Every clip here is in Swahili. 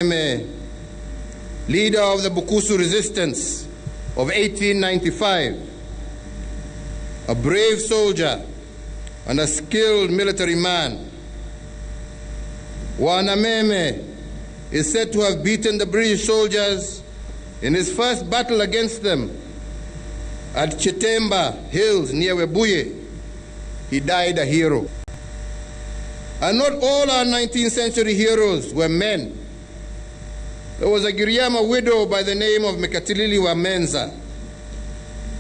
leader of the Bukusu resistance of 1895, a brave soldier and a skilled military man. Wanameme is said to have beaten the British soldiers in his first battle against them at Chitemba Hills near Webuye. He died a hero. And not all our 19th century heroes were men. There was a Giriama widow by the name of Mekatilili Wamenza,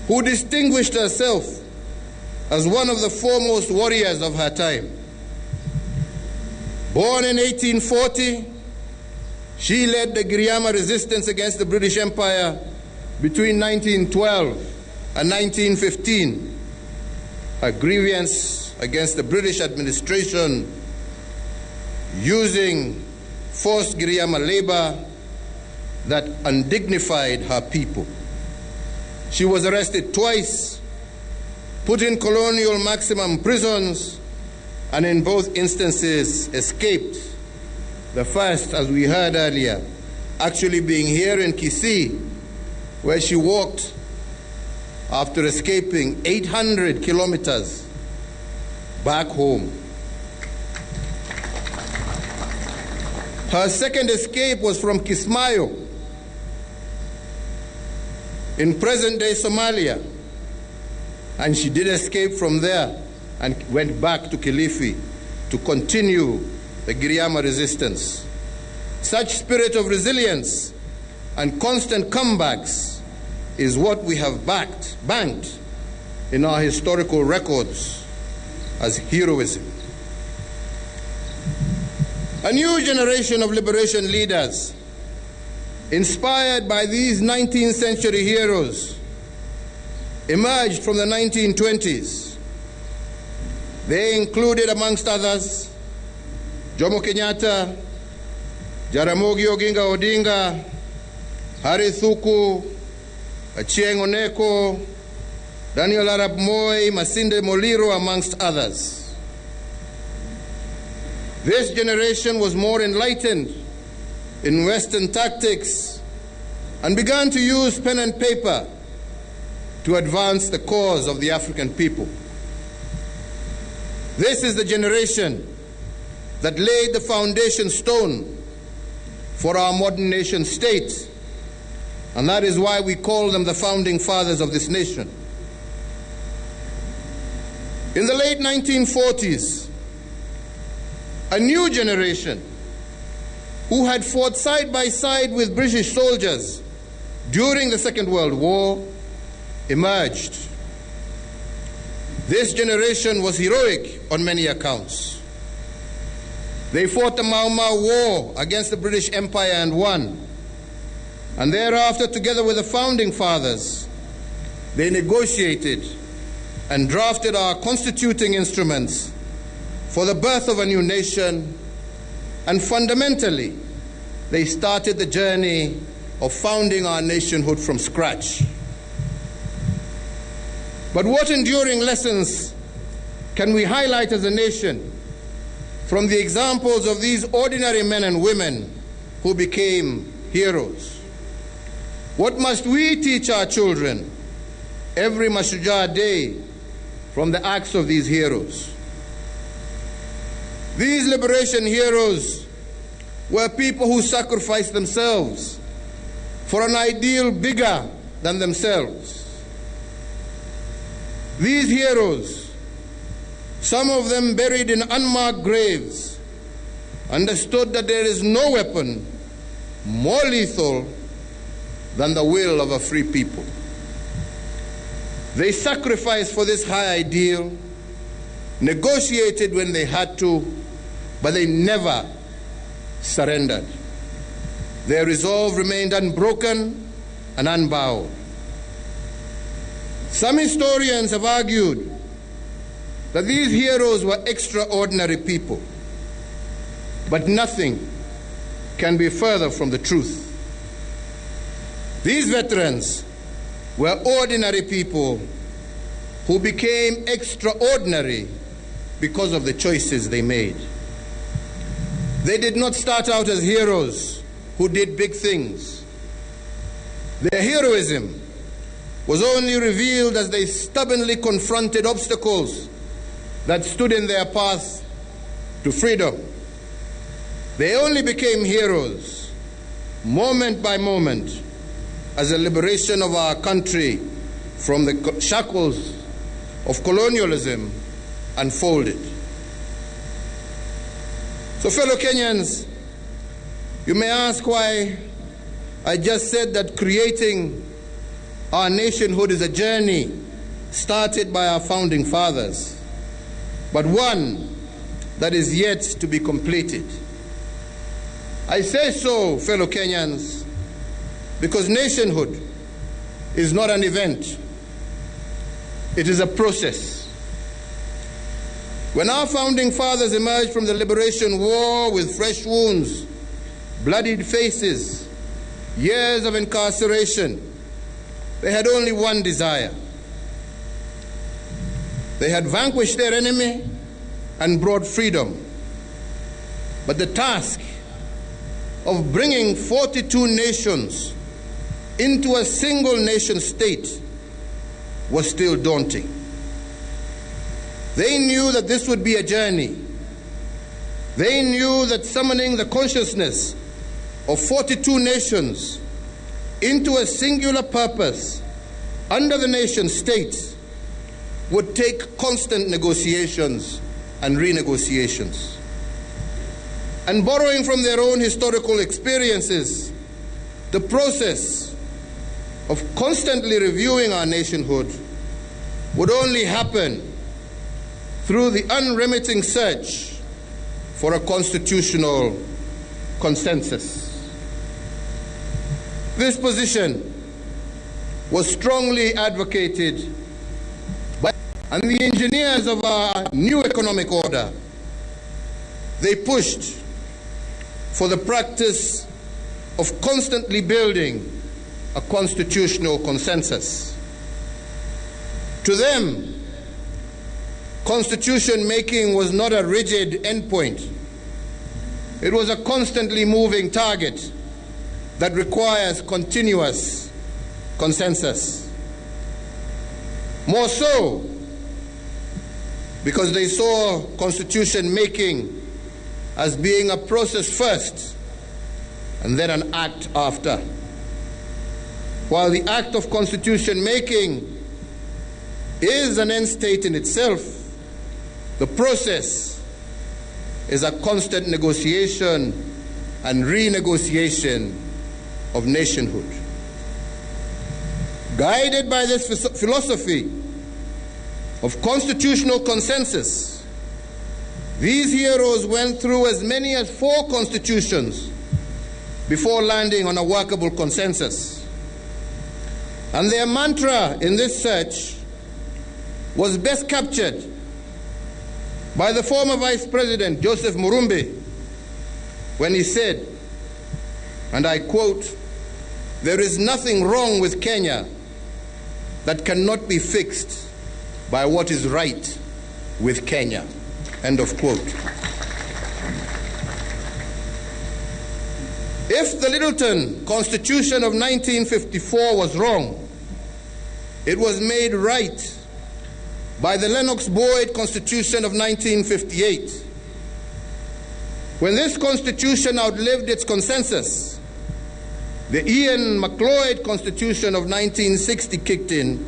who distinguished herself as one of the foremost warriors of her time. Born in 1840, she led the Giriama resistance against the British Empire between 1912 and 1915. Her grievance against the British administration using forced Giriama labor that undignified her people. She was arrested twice, put in colonial maximum prisons, and in both instances escaped. The first, as we heard earlier, actually being here in Kisii, where she walked after escaping 800 kilometers back home. Her second escape was from Kismayo in present-day Somalia, and she did escape from there and went back to Kilifi to continue the Giriama resistance. Such spirit of resilience and constant comebacks is what we have banked in our historical records as heroism. A new generation of liberation leaders, inspired by these 19th century heroes, emerged from the 1920s. They included, amongst others, Jomo Kenyatta, Jaramogi Oginga Odinga, Harry Thuku, Achieng' Oneko, Daniel Arap Moi, Masinde Muliro, amongst others. This generation was more enlightened in Western tactics and began to use pen and paper to advance the cause of the African people. This is the generation that laid the foundation stone for our modern nation state, and that is why we call them the founding fathers of this nation. In the late 1940s, a new generation who had fought side by side with British soldiers during the Second World War emerged. This generation was heroic on many accounts. They fought the Mau Mau War against the British Empire and won. And thereafter, together with the founding fathers, they negotiated and drafted our constituting instruments for the birth of a new nation, and fundamentally, they started the journey of founding our nationhood from scratch. But what enduring lessons can we highlight as a nation from the examples of these ordinary men and women who became heroes? What must we teach our children every Mashujaa day from the acts of these heroes? These liberation heroes were people who sacrificed themselves for an ideal bigger than themselves. These heroes, some of them buried in unmarked graves, understood that there is no weapon more lethal than the will of a free people. They sacrificed for this high ideal, negotiated when they had to, but they never surrendered. Their resolve remained unbroken and unbowed. Some historians have argued that these heroes were extraordinary people, but nothing can be further from the truth. These veterans were ordinary people who became extraordinary because of the choices they made. They did not start out as heroes who did big things. Their heroism was only revealed as they stubbornly confronted obstacles that stood in their path to freedom. They only became heroes, moment by moment, as the liberation of our country from the shackles of colonialism unfolded. So, fellow Kenyans, you may ask why I just said that creating our nationhood is a journey started by our founding fathers, but one that is yet to be completed. I say so, fellow Kenyans, because nationhood is not an event. It is a process. When our founding fathers emerged from the liberation war with fresh wounds, bloodied faces, years of incarceration, they had only one desire. They had vanquished their enemy and brought freedom. But the task of bringing 42 nations into a single nation state was still daunting. They knew that this would be a journey. They knew that summoning the consciousness of 42 nations into a singular purpose under the nation state would take constant negotiations and renegotiations. And borrowing from their own historical experiences, the process of constantly reviewing our nationhood would only happen through the unremitting search for a constitutional consensus. This position was strongly advocated by the engineers of our new economic order. They pushed for the practice of constantly building a constitutional consensus. To them, constitution making was not a rigid endpoint. It was a constantly moving target that requires continuous consensus. More so, because they saw constitution making as being a process first and then an act after. While the act of constitution making is an end state in itself, the process is a constant negotiation and renegotiation of nationhood. Guided by this philosophy of constitutional consensus, these heroes went through as many as 4 constitutions before landing on a workable consensus. And their mantra in this search was best captured by the former Vice President Joseph Murumbi when he said, and I quote, "There is nothing wrong with Kenya that cannot be fixed by what is right with Kenya." End of quote. If the Littleton Constitution of 1954 was wrong, it was made right by the Lennox-Boyd Constitution of 1958. When this constitution outlived its consensus, the Ian MacLeod Constitution of 1960 kicked in,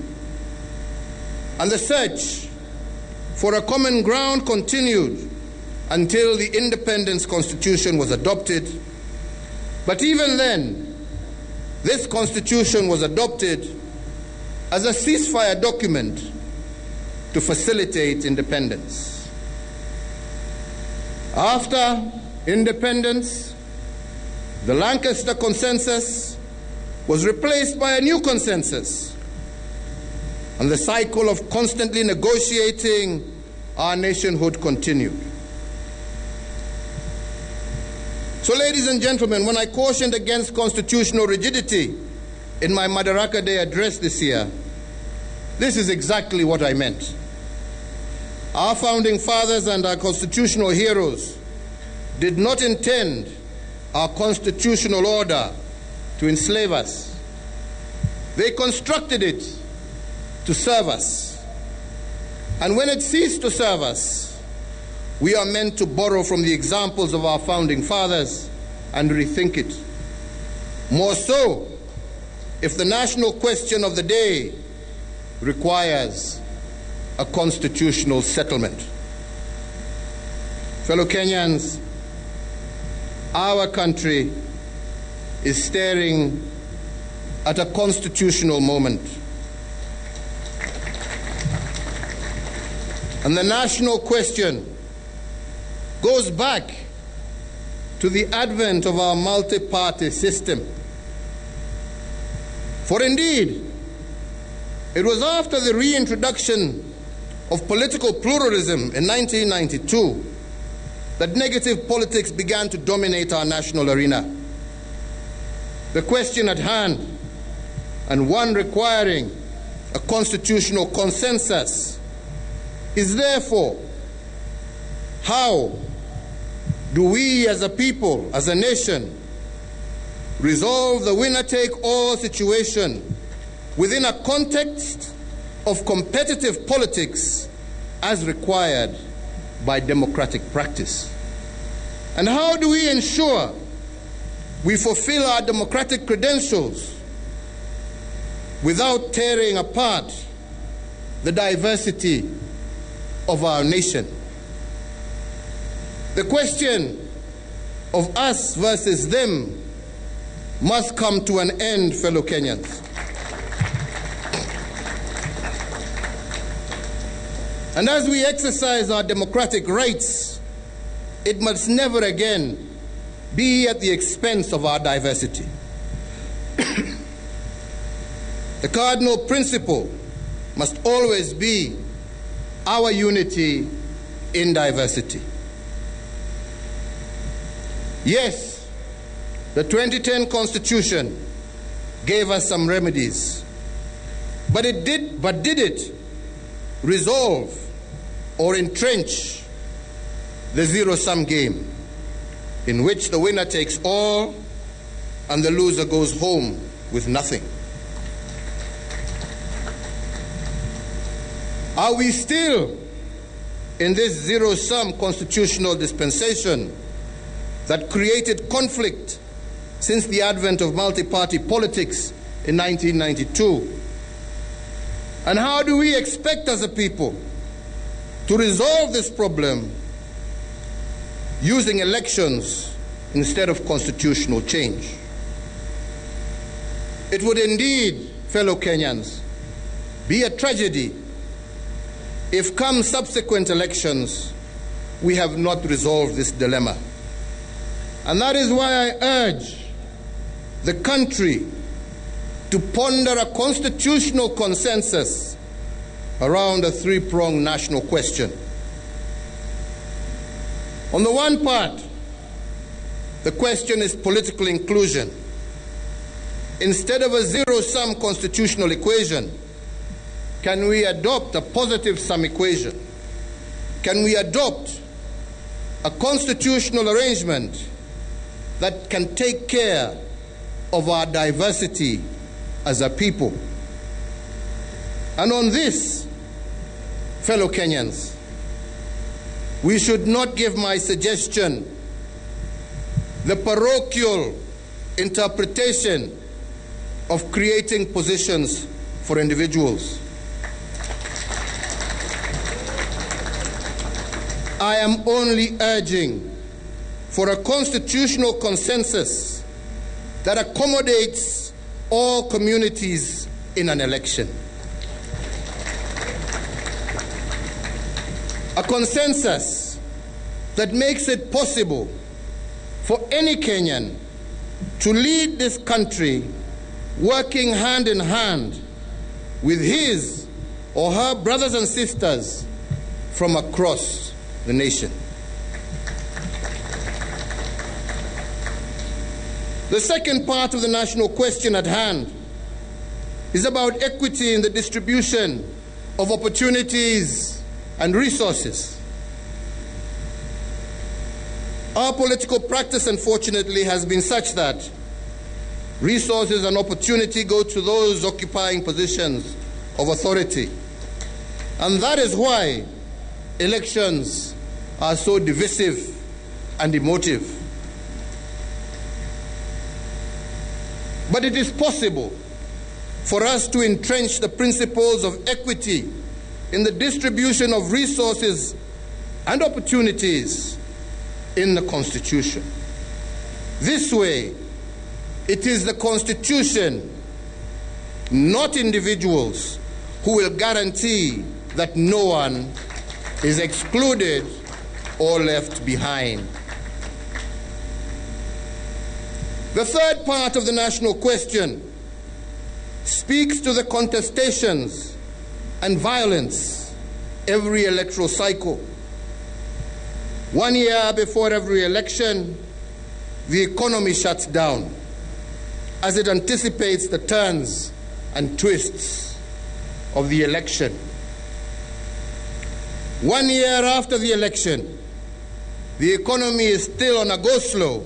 and the search for a common ground continued until the Independence Constitution was adopted. But even then, this constitution was adopted as a ceasefire document to facilitate independence. After independence, the Lancaster Consensus was replaced by a new consensus, and the cycle of constantly negotiating our nationhood continued. So, ladies and gentlemen, when I cautioned against constitutional rigidity in my Madaraka Day address this year, this is exactly what I meant. Our founding fathers and our constitutional heroes did not intend our constitutional order to enslave us. They constructed it to serve us. And when it ceased to serve us, we are meant to borrow from the examples of our founding fathers and rethink it. More so, if the national question of the day requires a constitutional settlement. Fellow Kenyans, our country is staring at a constitutional moment. And the national question goes back to the advent of our multi-party system. For indeed, it was after the reintroduction of political pluralism in 1992 that negative politics began to dominate our national arena. The question at hand, and one requiring a constitutional consensus, is therefore, how do we as a people, as a nation, resolve the winner-take-all situation within a context of competitive politics as required by democratic practice? And how do we ensure we fulfill our democratic credentials without tearing apart the diversity of our nation? The question of us versus them must come to an end, fellow Kenyans. And as we exercise our democratic rights, it must never again be at the expense of our diversity. The cardinal principle must always be our unity in diversity. Yes, the 2010 Constitution gave us some remedies, but did it resolve or entrench the zero-sum game in which the winner takes all and the loser goes home with nothing? Are we still in this zero-sum constitutional dispensation that created conflict since the advent of multi-party politics in 1992? And how do we expect as a people to resolve this problem using elections instead of constitutional change? It would indeed, fellow Kenyans, be a tragedy if come subsequent elections we have not resolved this dilemma. And that is why I urge the country to ponder a constitutional consensus around a three-pronged national question. On the one part, the question is political inclusion. Instead of a zero-sum constitutional equation, can we adopt a positive-sum equation? Can we adopt a constitutional arrangement that can take care of our diversity as a people? And on this, fellow Kenyans, we should not give my suggestion the parochial interpretation of creating positions for individuals. I am only urging for a constitutional consensus that accommodates all communities in an election. A consensus that makes it possible for any Kenyan to lead this country working hand in hand with his or her brothers and sisters from across the nation. The second part of the national question at hand is about equity in the distribution of opportunities and resources. Our political practice, unfortunately, has been such that resources and opportunity go to those occupying positions of authority. And that is why elections are so divisive and emotive. But it is possible for us to entrench the principles of equity in the distribution of resources and opportunities in the Constitution. This way, it is the Constitution, not individuals, who will guarantee that no one is excluded or left behind. The third part of the national question speaks to the contestations and violence every electoral cycle. 1 year before every election, the economy shuts down as it anticipates the turns and twists of the election. 1 year after the election, the economy is still on a go-slow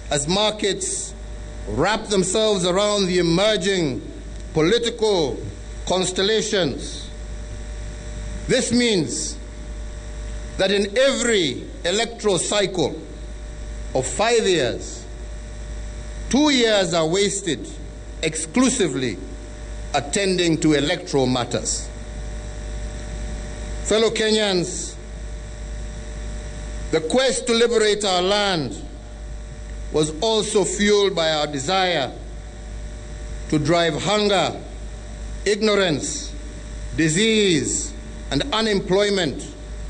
as markets wrap themselves around the emerging political constellations. This means that in every electoral cycle of 5 years, 2 years are wasted exclusively attending to electoral matters. Fellow Kenyans, the quest to liberate our land was also fueled by our desire to drive hunger, ignorance, disease, and unemployment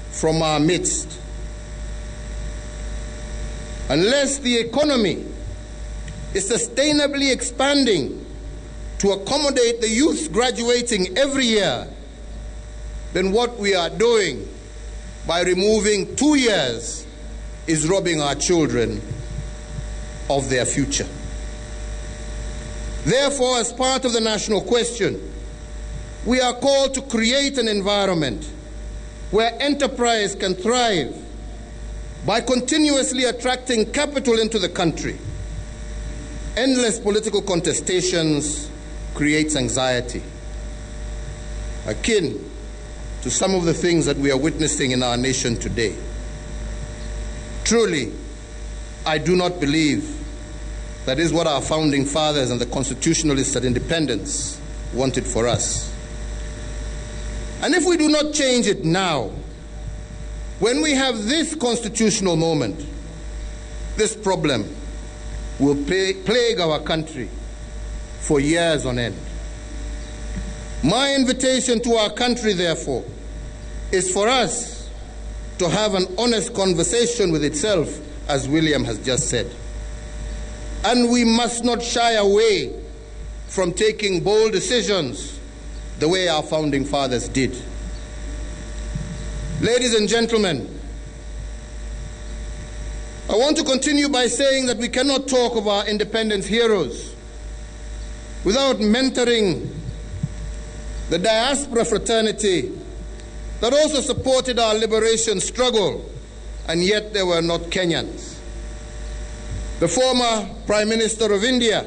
from our midst. Unless the economy is sustainably expanding to accommodate the youth graduating every year, then what we are doing by removing 2 years is robbing our children of their future. Therefore, as part of the national question, we are called to create an environment where enterprise can thrive by continuously attracting capital into the country. Endless political contestations creates anxiety, akin to some of the things that we are witnessing in our nation today. Truly, I do not believe that is what our founding fathers and the constitutionalists at independence wanted for us. And if we do not change it now, when we have this constitutional moment, this problem will plague our country for years on end. My invitation to our country, therefore, is for us to have an honest conversation with itself, as William has just said. And we must not shy away from taking bold decisions the way our founding fathers did. Ladies and gentlemen, I want to continue by saying that we cannot talk of our independence heroes without mentoring the diaspora fraternity that also supported our liberation struggle, and yet they were not Kenyans. The former Prime Minister of India,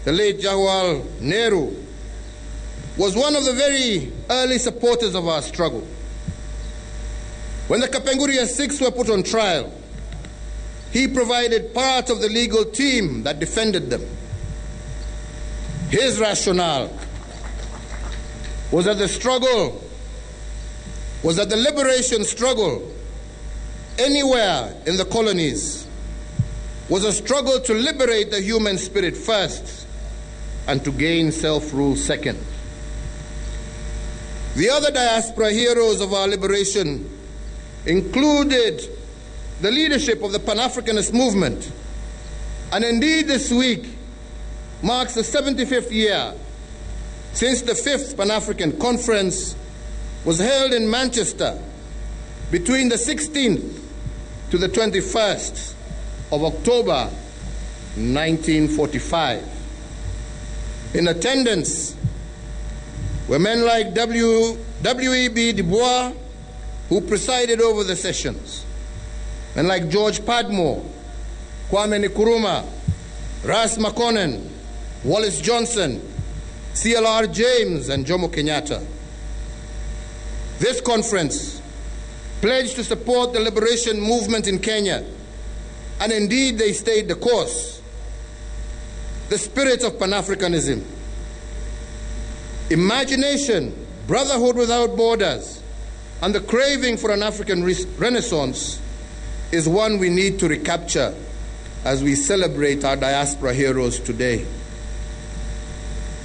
the late Jawaharlal Nehru, was one of the very early supporters of our struggle. When the Kapenguria Six were put on trial, he provided part of the legal team that defended them. His rationale was that the liberation struggle anywhere in the colonies was a struggle to liberate the human spirit first and to gain self-rule second. The other diaspora heroes of our liberation included the leadership of the Pan-Africanist movement. And indeed, this week marks the 75th year since the 5th Pan-African Conference was held in Manchester between the 16th to the 21st of October 1945. In attendance were men like W.E.B. Du Bois, who presided over the sessions, Men like George Padmore, Kwame Nkrumah, Ras Makonnen, Wallace Johnson, CLR James, and Jomo Kenyatta. This conference pledged to support the liberation movement in Kenya, and indeed they stayed the course. The spirit of Pan-Africanism, imagination, brotherhood without borders, and the craving for an African renaissance is one we need to recapture as we celebrate our diaspora heroes today.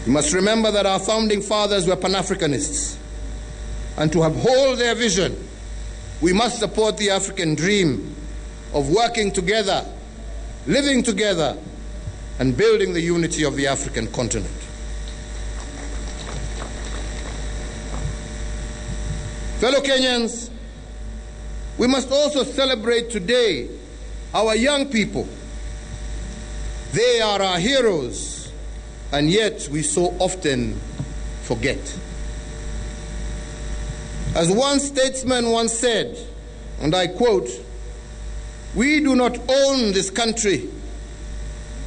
We must remember that our founding fathers were Pan-Africanists, and to uphold their vision, we must support the African dream of working together, living together, and building the unity of the African continent. Fellow Kenyans, we must also celebrate today our young people. They are our heroes, and yet we so often forget. As one statesman once said, and I quote, "We do not own this country.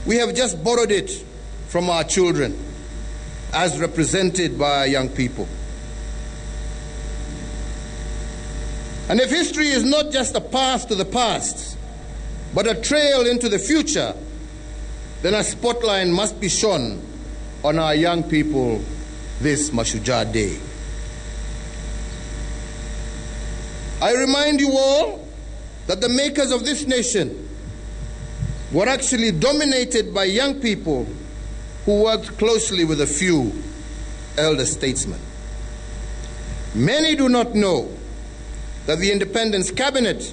We have just borrowed it from our children, as represented by our young people." And if history is not just a path to the past, but a trail into the future, then a spotlight must be shone on our young people this Mashujaa Day. I remind you all that the makers of this nation were actually dominated by young people who worked closely with a few elder statesmen. Many do not know that the Independence Cabinet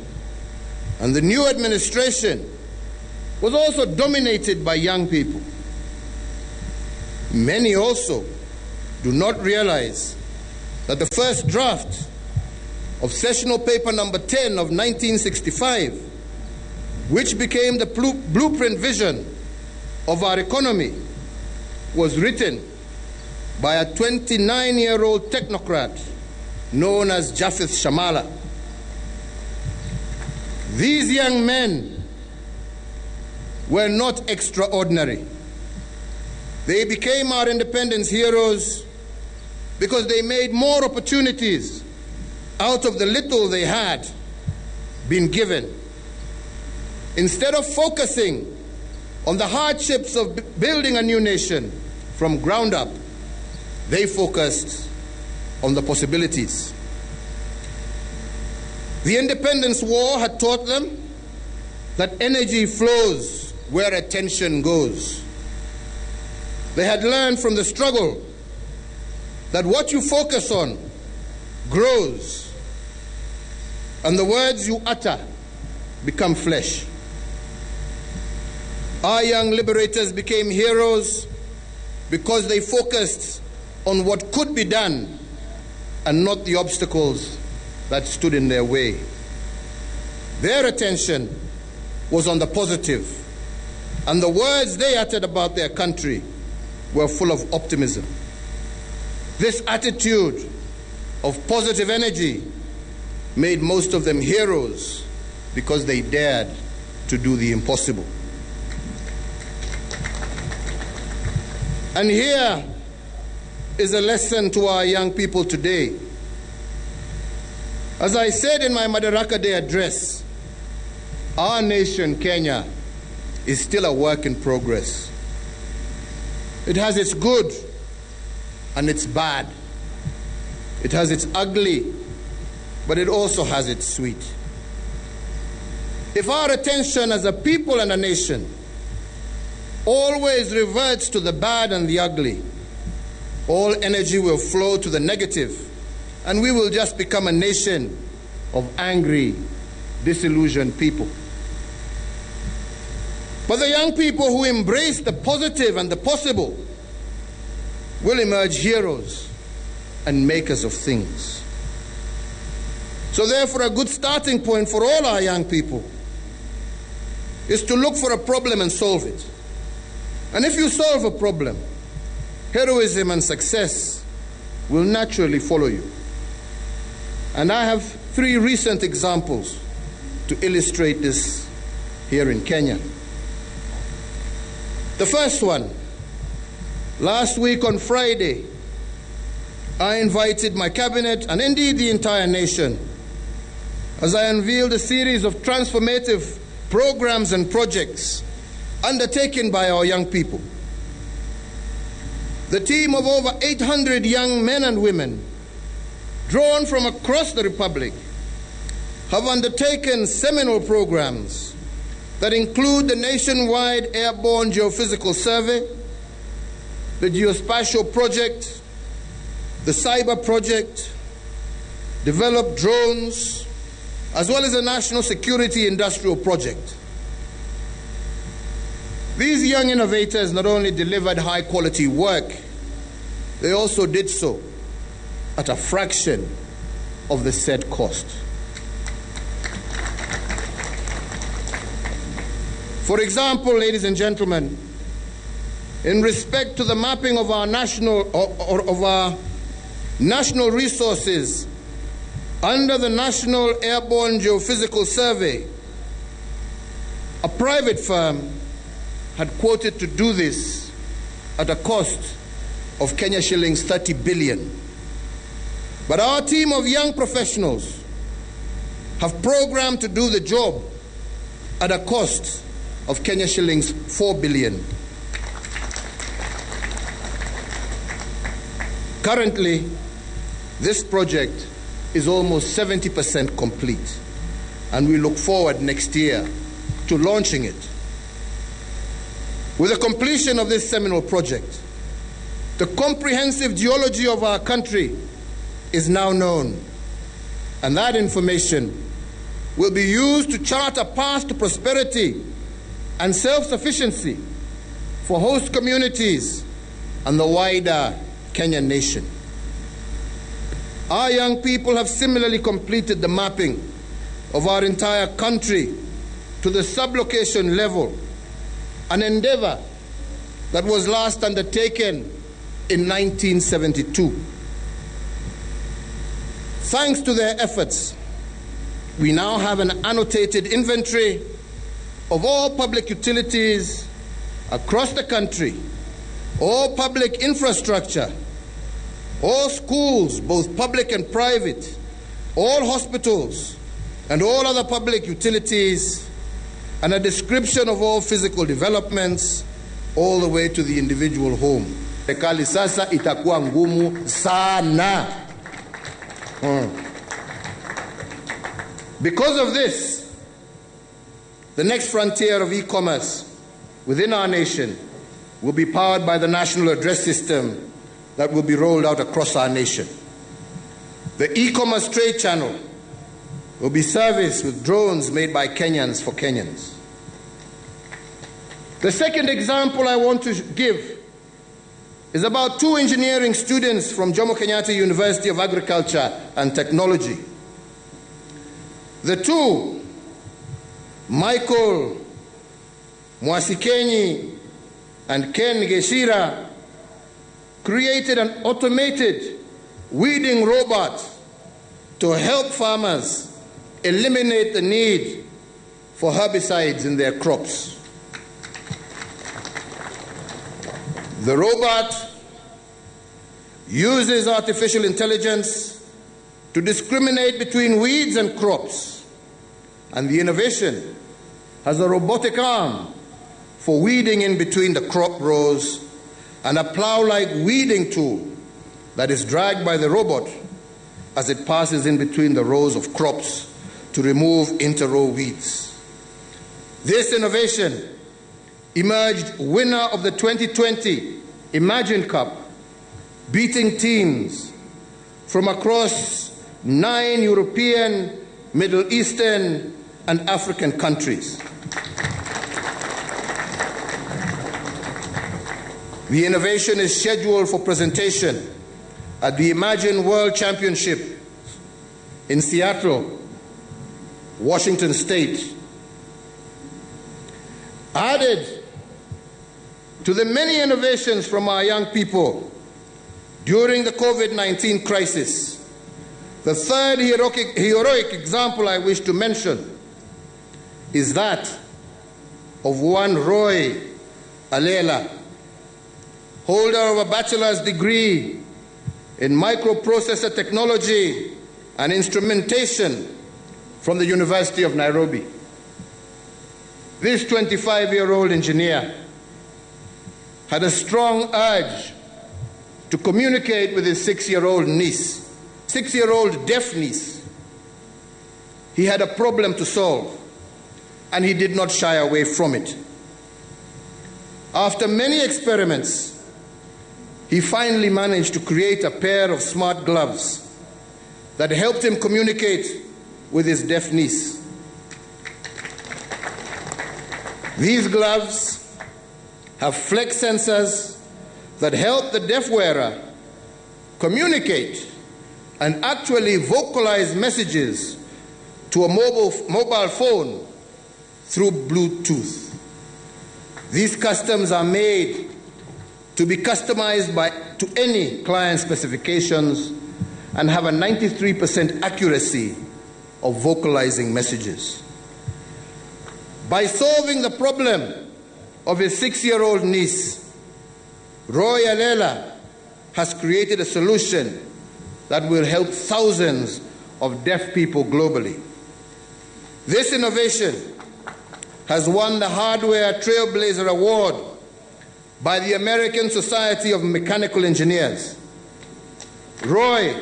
and the new administration was also dominated by young people. Many also do not realize that the first draft of sessional paper number 10 of 1965, which became the blueprint vision of our economy, was written by a 29-year-old technocrat known as Japheth Shamala. These young men were not extraordinary. They became our independence heroes because they made more opportunities out of the little they had been given. Instead of focusing on the hardships of building a new nation from ground up, they focused on the possibilities. The Independence War had taught them that energy flows where attention goes. They had learned from the struggle that what you focus on grows, and the words you utter become flesh. Our young liberators became heroes because they focused on what could be done and not the obstacles that stood in their way. Their attention was on the positive, and the words they uttered about their country were full of optimism. This attitude of positive energy made most of them heroes because they dared to do the impossible. And here is a lesson to our young people today. As I said in my Madaraka Day address, our nation, Kenya, is still a work in progress. It has its good and its bad. It has its ugly, but it also has its sweet. If our attention as a people and a nation always reverts to the bad and the ugly, all energy will flow to the negative, and we will just become a nation of angry, disillusioned people. But the young people who embrace the positive and the possible will emerge heroes and makers of things. So therefore, a good starting point for all our young people is to look for a problem and solve it. And if you solve a problem, heroism and success will naturally follow you. And I have 3 recent examples to illustrate this here in Kenya. The first one, last week on Friday, I invited my cabinet and indeed the entire nation as I unveiled a series of transformative programs and projects undertaken by our young people. The team of over 800 young men and women, drawn from across the Republic, have undertaken seminal programs that include the nationwide airborne geophysical survey, the geospatial project, the cyber project, developed drones, as well as a national security industrial project. These young innovators not only delivered high-quality work, they also did so at a fraction of the said cost. For example, ladies and gentlemen, in respect to the mapping of our national resources under the National Airborne Geophysical Survey, a private firm had quoted to do this at a cost of Kenya shillings 30 billion. But our team of young professionals have programmed to do the job at a cost of Kenya shillings 4 billion. Currently, this project is almost 70% complete, and we look forward next year to launching it. With the completion of this seminal project, the comprehensive geology of our country is now known, and that information will be used to chart a path to prosperity and self-sufficiency for host communities and the wider Kenyan nation. Our young people have similarly completed the mapping of our entire country to the sublocation level, an endeavor that was last undertaken in 1972. Thanks to their efforts, we now have an annotated inventory of all public utilities across the country, all public infrastructure, all schools, both public and private, all hospitals, and all other public utilities, and a description of all physical developments, all the way to the individual home. Serikali sasa itakuwa ngumu sana. Because of this, the next frontier of e-commerce within our nation will be powered by the national address system that will be rolled out across our nation. The e-commerce trade channel will be serviced with drones made by Kenyans for Kenyans. The second example I want to give is about two engineering students from Jomo Kenyatta University of Agriculture and Technology. The two, Michael Mwasikenyi and Ken Geshira, created an automated weeding robot to help farmers eliminate the need for herbicides in their crops. The robot uses artificial intelligence to discriminate between weeds and crops, and the innovation has a robotic arm for weeding in between the crop rows and a plow-like weeding tool that is dragged by the robot as it passes in between the rows of crops to remove inter-row weeds. This innovation emerged winner of the 2020 Imagine Cup, beating teams from across 9 European, Middle Eastern, and African countries. The innovation is scheduled for presentation at the Imagine World Championship in Seattle, Washington State. Added to the many innovations from our young people during the COVID-19 crisis, the third heroic example I wish to mention is that of one Roy Alela, holder of a bachelor's degree in microprocessor technology and instrumentation from the University of Nairobi. This 25-year-old engineer had a strong urge to communicate with his 6-year-old niece, 6-year-old deaf niece. He had a problem to solve, and he did not shy away from it. After many experiments, he finally managed to create a pair of smart gloves that helped him communicate with his deaf niece. These gloves have flex sensors that help the deaf wearer communicate and actually vocalize messages to a mobile phone through Bluetooth. These customs are made to be customized to any client specifications and have a 93% accuracy of vocalizing messages. By solving the problem of his 6-year-old niece, Roy Alela has created a solution that will help thousands of deaf people globally. This innovation has won the Hardware Trailblazer Award by the American Society of Mechanical Engineers. Roy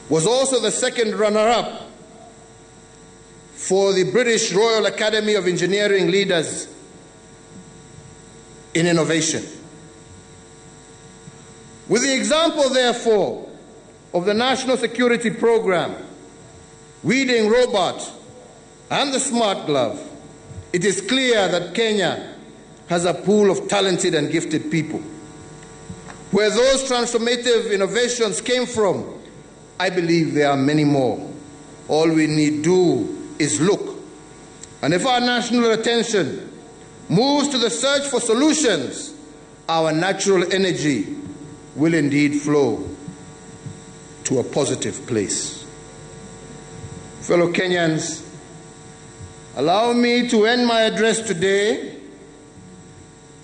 was also the second runner-up for the British Royal Academy of Engineering Leaders in Innovation. With the example, therefore, of the National Security Program, Weeding Robot, and the Smart Glove, it is clear that Kenya has a pool of talented and gifted people. Where those transformative innovations came from, I believe there are many more. All we need do is look. And if our national attention moves to the search for solutions, our natural energy will indeed flow to a positive place. Fellow Kenyans, allow me to end my address today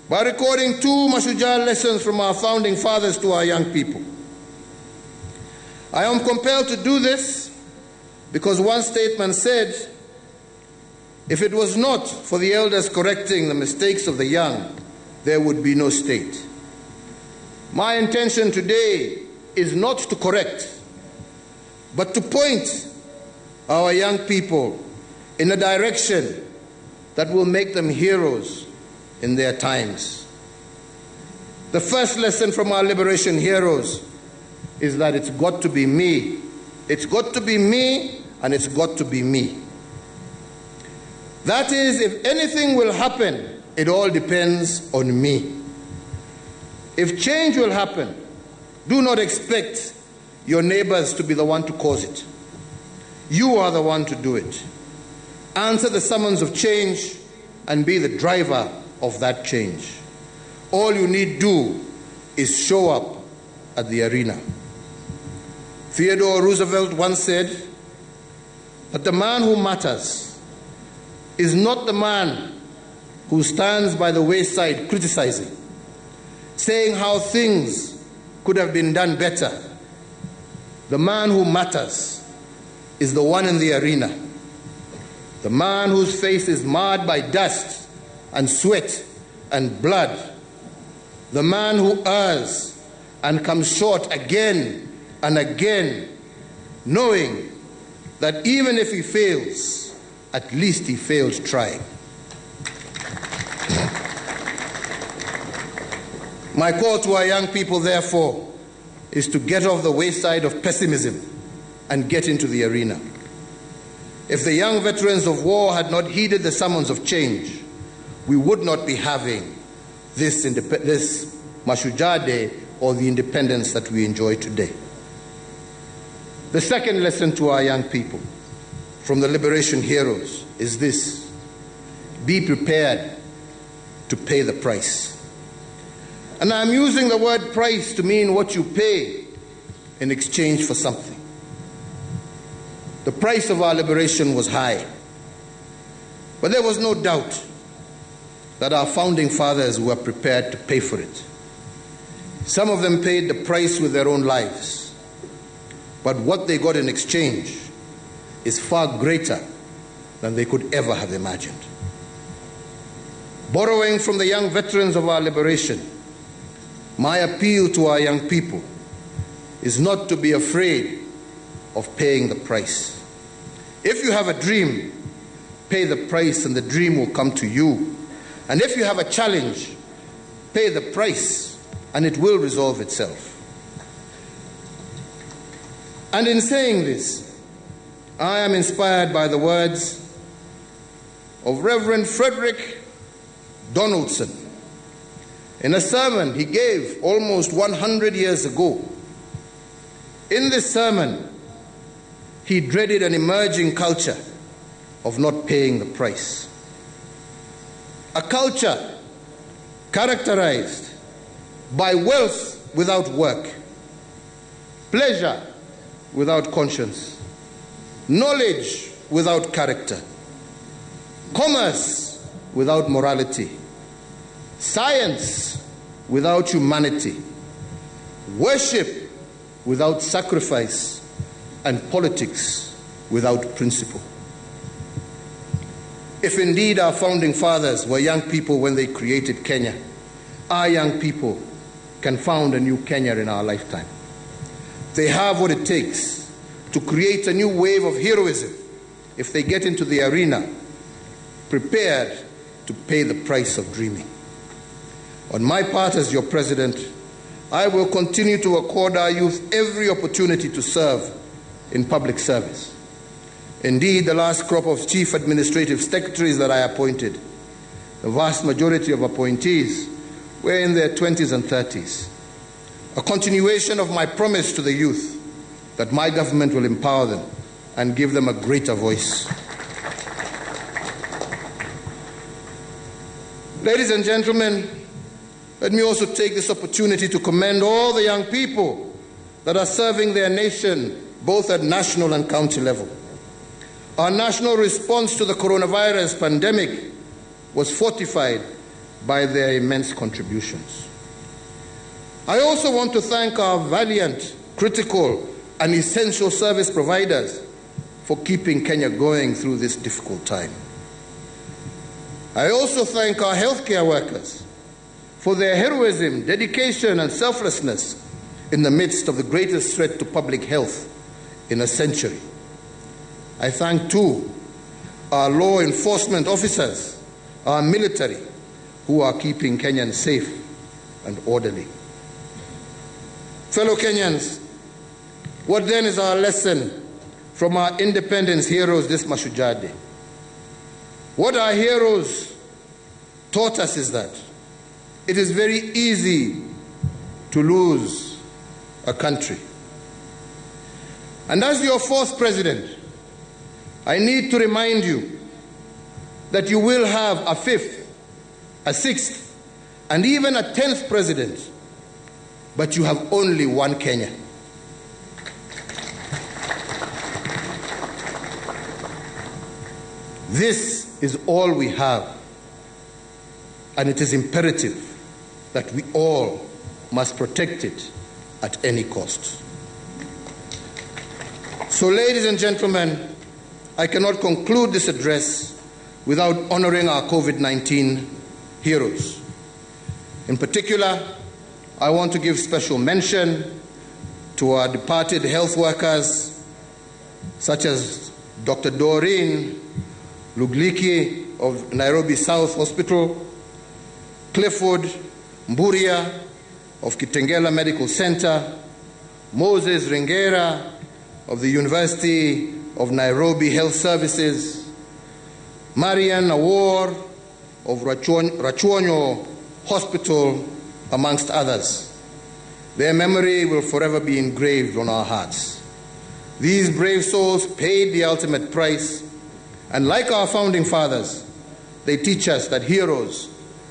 by recording 2 Mashujaa lessons from our founding fathers to our young people. I am compelled to do this because one statement said, if it was not for the elders correcting the mistakes of the young, there would be no state. My intention today is not to correct, but to point our young people in a direction that will make them heroes in their times. The first lesson from our liberation heroes is that it's got to be me. It's got to be me, and it's got to be me. That is, if anything will happen, it all depends on me. If change will happen, do not expect your neighbors to be the one to cause it. You are the one to do it. Answer the summons of change and be the driver of that change. All you need do is show up at the arena. Theodore Roosevelt once said that the man who matters is not the man who stands by the wayside criticizing, saying how things could have been done better. The man who matters is the one in the arena, the man whose face is marred by dust and sweat and blood, the man who errs and comes short again and again, knowing that even if he fails, at least he failed trying. My call to our young people, therefore, is to get off the wayside of pessimism and get into the arena. If the young veterans of war had not heeded the summons of change, we would not be having this Mashujaa Day or the independence that we enjoy today. The second lesson to our young people from the liberation heroes is this: be prepared to pay the price. And I'm using the word price to mean what you pay in exchange for something. The price of our liberation was high. But there was no doubt that our founding fathers were prepared to pay for it. Some of them paid the price with their own lives. But what they got in exchange is far greater than they could ever have imagined. Borrowing from the young veterans of our liberation, my appeal to our young people is not to be afraid of paying the price. If you have a dream, pay the price and the dream will come to you. And if you have a challenge, pay the price and it will resolve itself. And in saying this, I am inspired by the words of Reverend Frederick Donaldson in a sermon he gave almost 100 years ago. In this sermon, he dreaded an emerging culture of not paying the price. A culture characterized by wealth without work, pleasure without conscience, knowledge without character, commerce without morality, science without humanity, worship without sacrifice, and politics without principle. If indeed our founding fathers were young people when they created Kenya, our young people can found a new Kenya in our lifetime. They have what it takes to create a new wave of heroism if they get into the arena prepared to pay the price of dreaming. On my part as your president, I will continue to accord our youth every opportunity to serve in public service. Indeed, the last crop of chief administrative secretaries that I appointed, the vast majority of appointees were in their 20s and 30s. A continuation of my promise to the youth that my government will empower them and give them a greater voice. Ladies and gentlemen, let me also take this opportunity to commend all the young people that are serving their nation both at national and county level. Our national response to the coronavirus pandemic was fortified by their immense contributions. I also want to thank our valiant, critical, and essential service providers for keeping Kenya going through this difficult time. I also thank our healthcare workers for their heroism, dedication, and selflessness in the midst of the greatest threat to public health in a century. I thank, too, our law enforcement officers, our military, who are keeping Kenyans safe and orderly. Fellow Kenyans, what then is our lesson from our independence heroes this Mashujaa Day? What our heroes taught us is that it is very easy to lose a country. And as your fourth president, I need to remind you that you will have a fifth, a sixth, and even a 10th president, but you have only one Kenya. This is all we have, and it is imperative that we all must protect it at any cost. So, ladies and gentlemen, I cannot conclude this address without honoring our COVID-19 heroes. In particular, I want to give special mention to our departed health workers, such as Dr. Doreen Lugliki of Nairobi South Hospital, Clifford Mburia of Kitengela Medical Center, Moses Ringera of the University of Nairobi Health Services, Marian Awor of Rachuonyo Hospital, amongst others. Their memory will forever be engraved on our hearts. These brave souls paid the ultimate price, and like our founding fathers, they teach us that heroes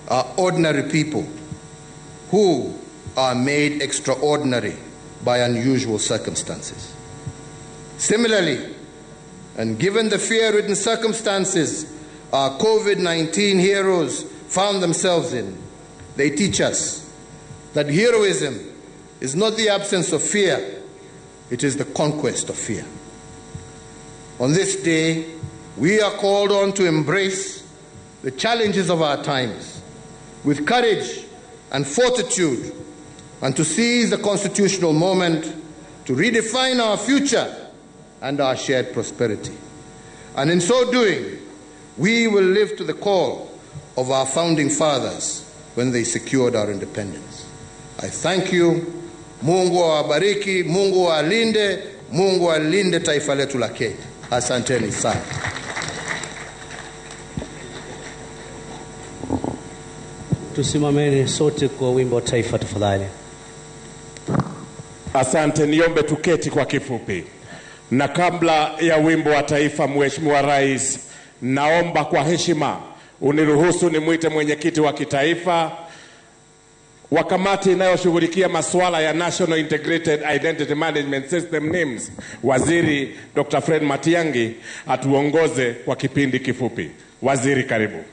are ordinary people who are made extraordinary by unusual circumstances. Similarly, And given the fear-ridden circumstances our COVID-19 heroes found themselves in, they teach us that heroism is not the absence of fear, it is the conquest of fear. On this day, we are called on to embrace the challenges of our times with courage and fortitude, and to seize the constitutional moment to redefine our future and our shared prosperity. And in so doing, we will live to the call of our founding fathers when they secured our independence. I thank you. Mungu awabariki, Mungu alinde, Mungu alinde taifa letu la Kenya. Asanteni sana. Tusimameni sote kwa wimbo wa taifa tafadhali. Asante, niombe tuketi kwa kifupi. Na kabla ya wimbo wa taifa, Mheshimiwa Rais, naomba kwa heshima uniruhusu nimwite mwenyekiti wa kitaifa wa kamati inayoshughulikia masuala ya National Integrated Identity Management System NIMS, Waziri Dr. Fred Matiang'i, atuongoze kwa kipindi kifupi. Waziri, karibu.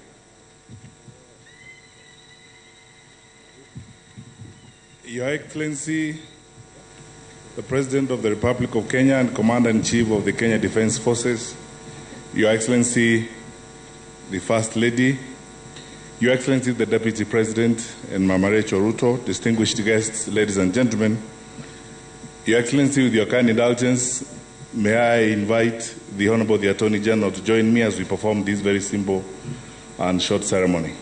Your Excellency, the President of the Republic of Kenya and Commander-in-Chief of the Kenya Defense Forces, Your Excellency, the First Lady, Your Excellency, the Deputy President, and Mama Rachel Ruto, distinguished guests, ladies and gentlemen, Your Excellency, with your kind indulgence, may I invite the Honorable the Attorney General to join me as we perform this very simple and short ceremony.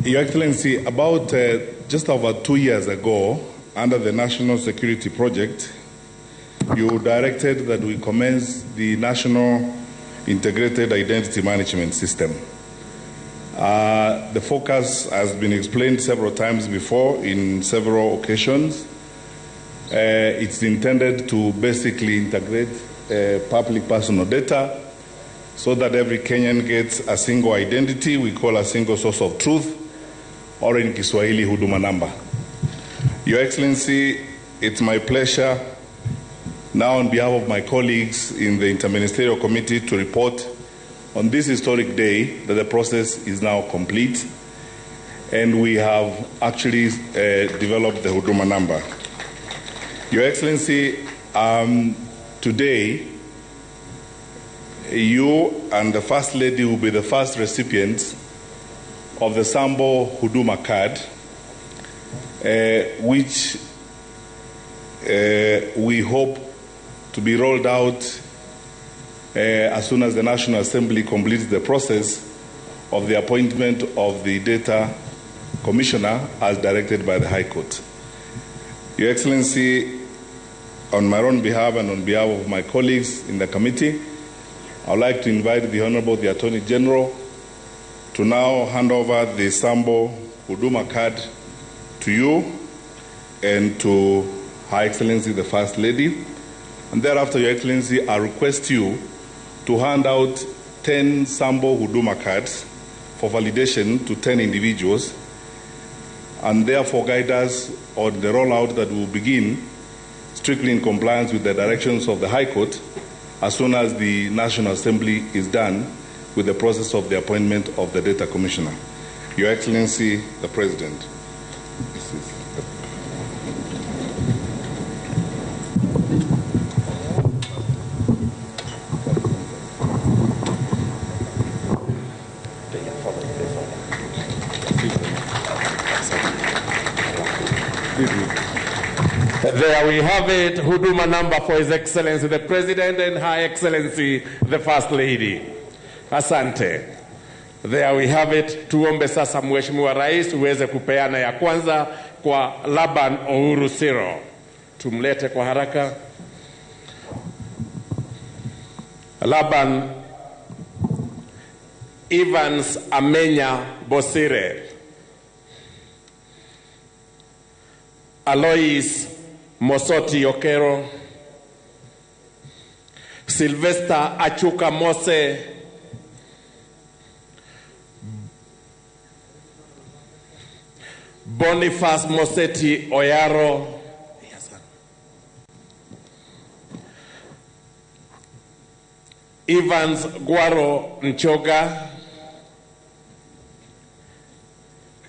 Your Excellency, about just over 2 years ago, under the National Security Project, you directed that we commence the National Integrated Identity Management System. The focus has been explained several times before in several occasions. It's intended to basically integrate public personal data so that every Kenyan gets a single identity we call a single source of truth, or in Kiswahili, huduma number. Your Excellency, it's my pleasure now on behalf of my colleagues in the Interministerial Committee to report on this historic day that the process is now complete and we have actually developed the huduma number. Your Excellency, today you and the First Lady will be the first recipients of the Sambo Huduma card, which we hope to be rolled out as soon as the National Assembly completes the process of the appointment of the Data Commissioner as directed by the High Court. Your Excellency, on my own behalf and on behalf of my colleagues in the committee, I would like to invite the Honorable the Attorney General to now hand over the Sambo Huduma card to you and to Her Excellency the First Lady. And thereafter, Your Excellency, I request you to hand out 10 Sambo Huduma cards for validation to 10 individuals, and therefore guide us on the rollout that will begin strictly in compliance with the directions of the High Court as soon as the National Assembly is done with the process of the appointment of the Data Commissioner. Your Excellency, the President. There we have it, huduma number for His Excellency the President and Her Excellency the First Lady. Asante. There we have it. Tuombe sasa Mheshimiwa Rais uweze kupeana ya kwanza kwa Laban Ouru Siro. Tumlete kwa haraka. Laban Evans Amenya Bosire, Alois Mosoti Okero, Sylvester Achuka Mose, Boniface Moseti Oyaro, Evans Guaro Nchoga,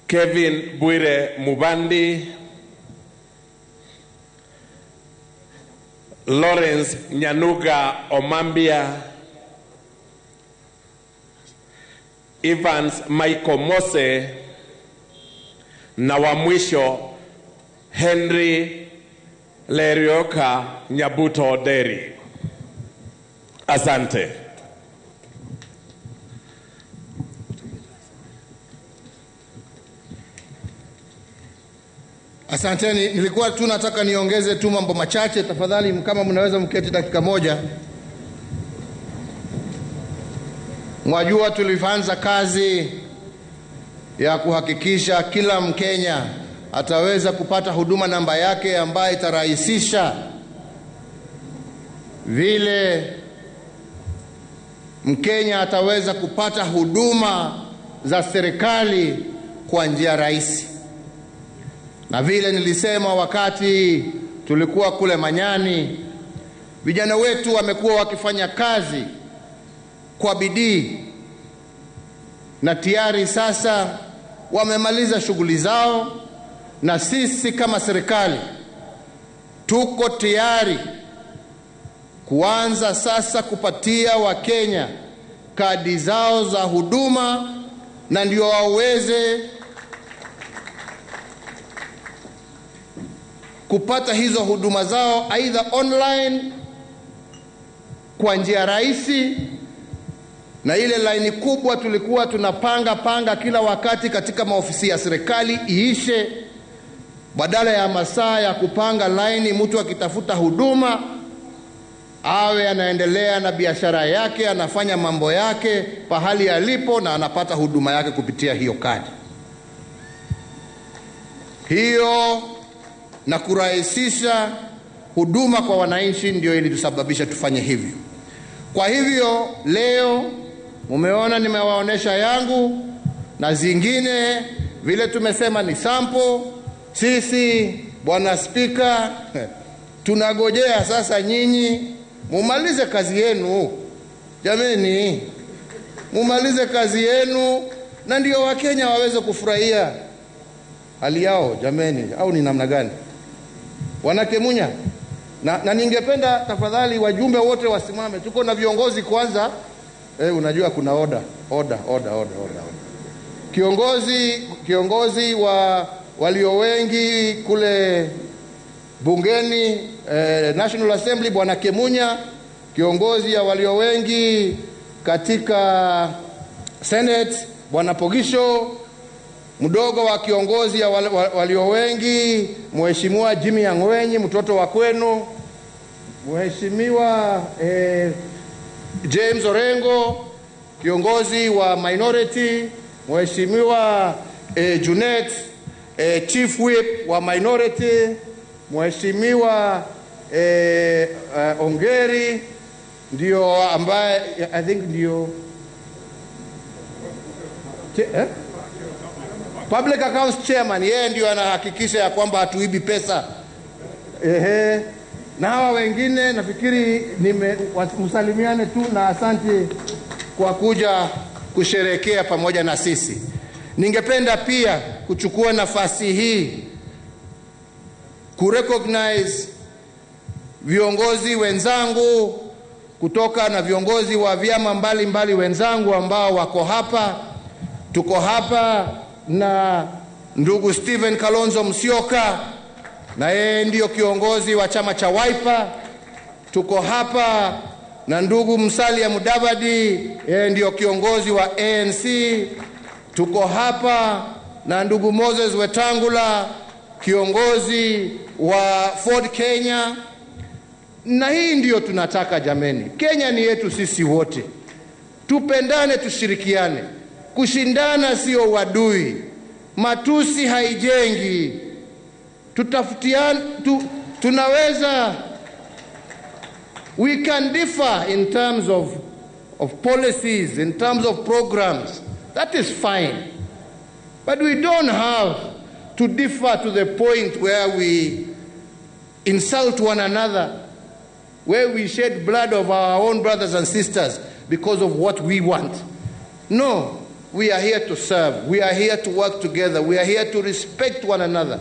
Kevin Buire Mubandi, Lawrence Nyanuga Omambia, Evans Michael Mose, na wa mwisho Henry Lerioka Nyabuto Oderi. Asante. Asanteni, nilikuwa tu nataka niongeze tu mambo machache tafadhali, kama mnaweza mketi dakika moja. Mwajua tulianza kazi ya kuhakikisha kila Mkenya ataweza kupata huduma namba yake ambayo itarahisisha vile Mkenya ataweza kupata huduma za serikali kwa njia rahisi. Na vile nilisema wakati tulikuwa kule Manyani, vijana wetu wamekuwa wakifanya kazi kwa bidii na tayari sasa wamemaliza shughuli zao, na sisi kama serikali tuko tayari kuanza sasa kupatia Wakenya kadi zao za huduma, na ndio waweze kupata hizo huduma zao aidha online kwa njia rahisi, na ile laini kubwa tulikuwa tunapanga kila wakati katika maofisi ya serikali iishe, badala ya masaa ya kupanga laini mtu akitafuta huduma awe anaendelea na biashara yake, anafanya mambo yake pahali alipo na anapata huduma yake kupitia hiyo kadi. Hiyo na kurahisisha huduma kwa wananchi ndio ilitusababisha tufanye hivyo. Kwa hivyo leo mumeona nimewaonesha yangu, na zingine vile tumesema ni sample. Sisi Bwana Spika, tunagojea sasa nyinyi mumalize kazi yenu. Jameni, mumalize kazi yenu na ndio Wakenya waweze kufurahia hali yao. Jameni, au ni namna gani? Wanakemunya, na ningependa tafadhali wajumbe wote wasimame. Tuko na viongozi kwanza. Unajua kuna order. Kiongozi wa walio wengi kule bungeni, National Assembly, Bwana Kemunya. Kiongozi ya walio wengi katika Senate, Bwana Pogisho. Mdogo wa kiongozi ya walio wengi, Mheshimiwa Jimmy Angwenyi, mtoto wa kwenu. Mheshimiwa James Orengo, kiongozi wa minority. Mheshimiwa Junet, Chief Whip wa minority. Mheshimiwa Ongeri ndio ambaye I think ndio Public Accounts Chairman, yeye ndio anahakikisha ya kwamba hatuibi pesa. Na hawa wengine nafikiri msalimiane tu, na asante kwa kuja kusherekea pamoja na sisi. Ningependa pia kuchukua nafasi hii kurecognize viongozi wenzangu kutoka na viongozi wa vyama mbalimbali wenzangu ambao wako hapa. Tuko hapa na ndugu Stephen Kalonzo Musyoka, na yeye ndio kiongozi wa chama cha Wiper. Tuko hapa na ndugu Musalia Mudavadi, yeye ndio kiongozi wa ANC. Tuko hapa na ndugu Moses Wetangula, kiongozi wa Ford Kenya. Na hii ndiyo tunataka jameni. Kenya ni yetu sisi wote. Tupendane, tushirikiane. Kushindana sio wadui. Matusi haijengi. Tutafutiane, tunaweza, we can differ in terms of policies, in terms of programs. That is fine. But we don't have to differ to the point where we insult one another, where we shed blood of our own brothers and sisters because of what we want. No, we are here to serve. We are here to work together. We are here to respect one another.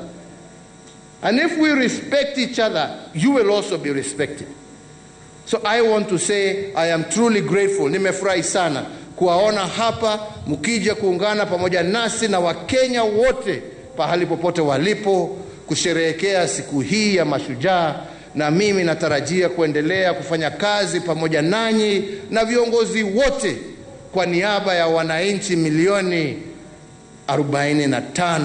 And if we respect each other, you will also be respected. So I want to say I am truly grateful. Nimefurahi sana kuwaona hapa mkija kuungana pamoja nasi na Wakenya wote pahali popote walipo kusherehekea siku hii ya mashujaa, na mimi natarajia kuendelea kufanya kazi pamoja nanyi na viongozi wote kwa niaba ya wananchi milioni 45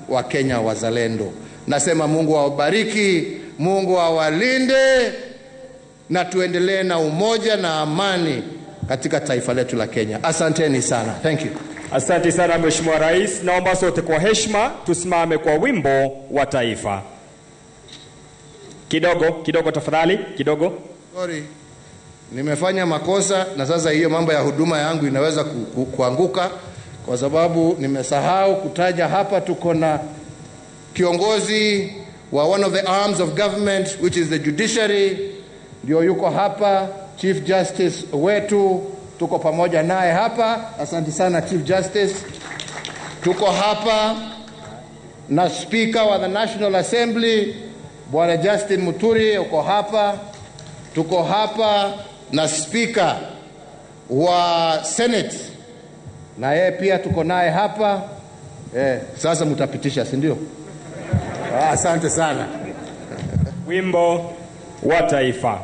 wa Kenya wazalendo. Nasema Mungu awabariki, Mungu awalinde, na tuendelee na umoja na amani katika taifa letu la Kenya. Asanteni sana. Thank you. Asante sana Mheshimiwa Rais. Naomba sote kwa heshima tusimame kwa wimbo wa taifa. Kidogo tafadhali, kidogo. Sorry. Nimefanya makosa na sasa hiyo mambo ya huduma yangu inaweza kuanguka kwa sababu nimesahau kutaja hapa tuko na kiongozi wa one of the arms of government which is the judiciary, ndio yuko hapa, Chief Justice wetu, tuko pamoja naye hapa. Asante sana Chief Justice. Tuko hapa na Speaker wa the National Assembly Bwana Justin Muturi, uko hapa. Tuko hapa na Speaker wa Senate, na yeye pia tuko naye hapa. Sasa mtapitisha, si ndio? Asante sana. Wimbo wa taifa.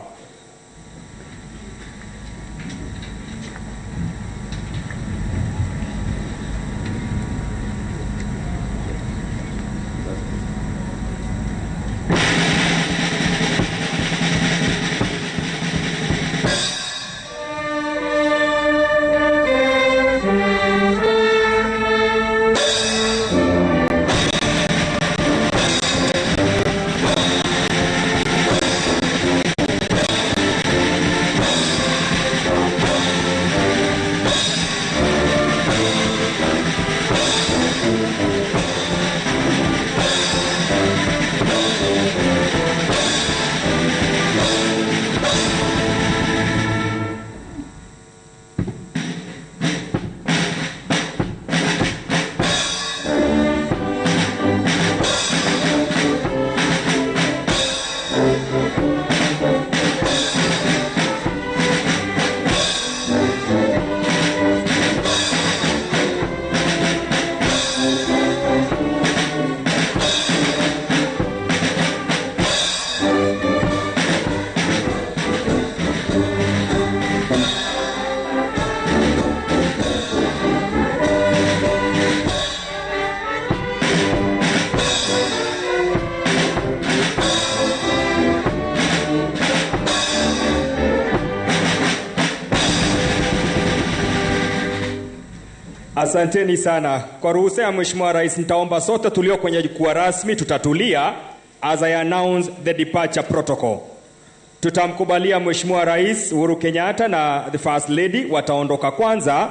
Asanteni sana. Kwa ruhusa ya Mheshimiwa Rais, nitaomba sote tulio kwenye jukwaa rasmi tutatulia as I announce the departure protocol. Tutamkubalia Mheshimiwa Rais Uhuru Kenyatta na the First Lady wataondoka kwanza,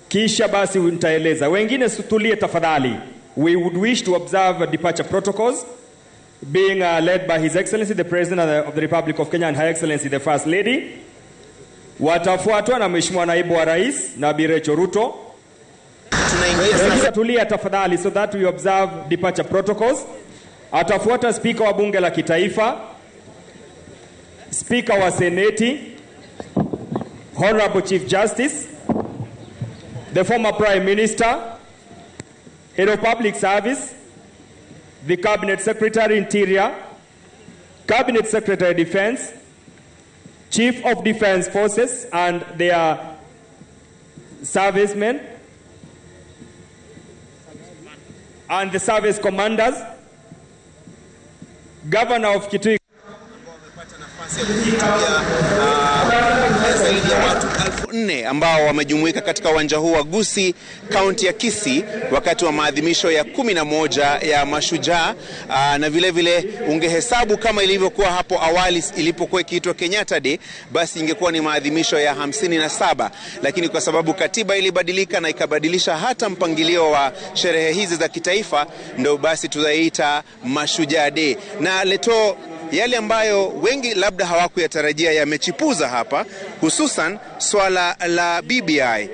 kisha basi nitaeleza. Wengine tutulie tafadhali. We would wish to observe departure protocols being led by His Excellency the President of the Republic of Kenya and Her Excellency the First Lady. Watafuatwa na Mheshimiwa Naibu wa Rais na Bi Rachel Ruto. Tulia tafadhali so that we observe departure protocols. Atafuata Speaker wa Bunge la Kitaifa, Speaker wa Seneti, Honorable Chief Justice, the former Prime Minister, Head of Public Service, the Cabinet Secretary Interior, Cabinet Secretary Defense, Chief of Defense Forces and their servicemen, and the service commanders, Governor of Kitui basi ya kuhutubia zaidi ya watu 4,000 ambao wamejumuika katika uwanja huu wa Gusii, kaunti ya Kisii, wakati wa maadhimisho ya 11 ya mashujaa. Na vile vile ungehesabu kama ilivyokuwa hapo awali ilipokuwa ikiitwa Kenyatta Day, basi ingekuwa ni maadhimisho ya 57, lakini kwa sababu katiba ilibadilika na ikabadilisha hata mpangilio wa sherehe hizi za kitaifa, ndio basi tuzaita Mashujaa Day. Na leto yale ambayo wengi labda hawakuyatarajia yamechipuza hapa, hususan swala la BBI.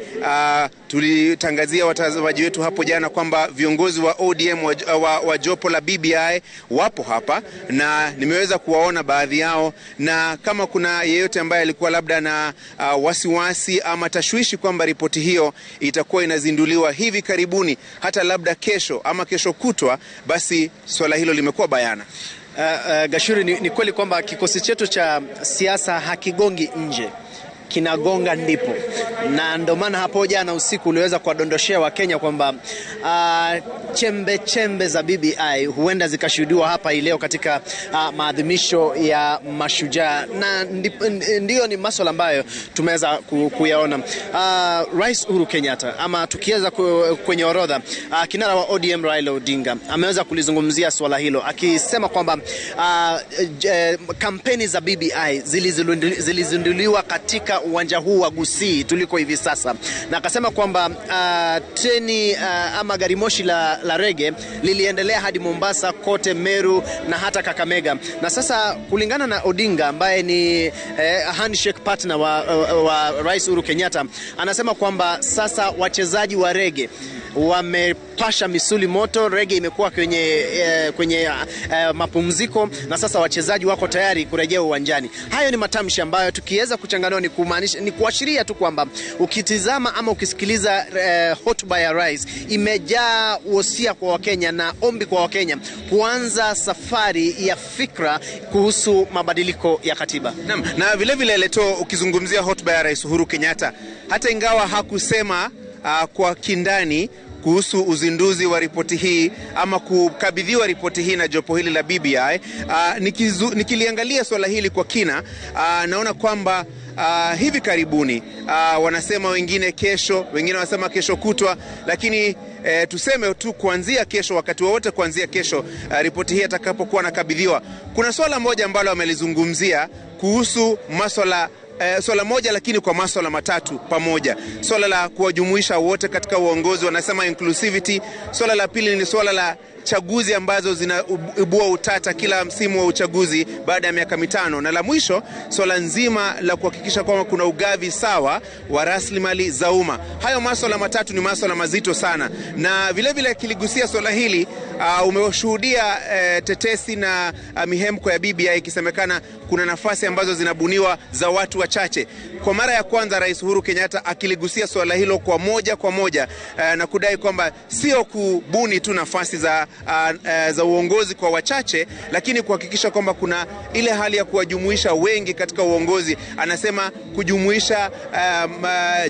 Tulitangazia watazamaji wetu hapo jana kwamba viongozi wa ODM wa jopo la BBI wapo hapa, na nimeweza kuwaona baadhi yao, na kama kuna yeyote ambaye alikuwa labda na wasiwasi ama tashwishi kwamba ripoti hiyo itakuwa inazinduliwa hivi karibuni, hata labda kesho ama kesho kutwa, basi swala hilo limekuwa bayana. Gashuri, ni kweli kwamba kikosi chetu cha siasa hakigongi nje, kinagonga ndipo, na ndio maana hapo jana usiku uliweza kuwadondoshea Wakenya kwamba chembe za BBI huenda zikashuhudiwa hapa leo katika maadhimisho ya mashujaa, na ndio ni masuala ambayo tumeweza kuyaona. Rais Uhuru Kenyatta, ama tukiweza kwenye orodha, kinara wa ODM Raila Odinga ameweza kulizungumzia swala hilo, akisema kwamba kampeni za BBI zilizinduliwa katika uwanja huu wa Gusii tuliko hivi sasa, na akasema kwamba treni ama gari moshi la rege liliendelea hadi Mombasa, kote Meru na hata Kakamega. Na sasa kulingana na Odinga ambaye ni handshake partner wa Rais Uhuru Kenyatta, anasema kwamba sasa wachezaji wa rege wamepasha misuli moto, rege imekuwa kwenye mapumziko, na sasa wachezaji wako tayari kurejea uwanjani. Hayo ni matamshi ambayo tukiweza kuchanganua ni kuashiria tu kwamba ukitizama ama ukisikiliza hotuba ya rais, imejaa wosia kwa Wakenya na ombi kwa Wakenya kuanza safari ya fikra kuhusu mabadiliko ya katiba. Na vile vile leto, ukizungumzia hotuba ya Rais Uhuru Kenyatta, hata ingawa hakusema kwa kindani kuhusu uzinduzi wa ripoti hii ama kukabidhiwa ripoti hii na jopo hili la BBI, nikiliangalia swala hili kwa kina, naona kwamba hivi karibuni, wanasema wengine kesho, wengine wanasema kesho kutwa, lakini tuseme tu kuanzia kesho, wakati wowote kuanzia kesho, ripoti hii atakapokuwa nakabidhiwa, kuna swala moja ambalo wamelizungumzia kuhusu swala moja lakini kwa masuala matatu pamoja. Swala la kuwajumuisha wote katika uongozi, wanasema inclusivity. Swala la pili ni swala la chaguzi ambazo zinaibua utata kila msimu wa uchaguzi baada ya miaka 5, na la mwisho swala nzima la kuhakikisha kwamba kuna ugavi sawa wa rasilimali za umma. Hayo masuala matatu ni masuala mazito sana, na vile vile kiligusia swala hili, umeshuhudia tetesi na mihemko ya BBI ikisemekana kuna nafasi ambazo zinabuniwa za watu wachache. Kwa mara ya kwanza Rais Uhuru Kenyatta akiligusia swala hilo kwa moja na kudai kwamba sio kubuni tu nafasi za uongozi kwa wachache, lakini kuhakikisha kwamba kuna ile hali ya kuwajumuisha wengi katika uongozi. Anasema kujumuisha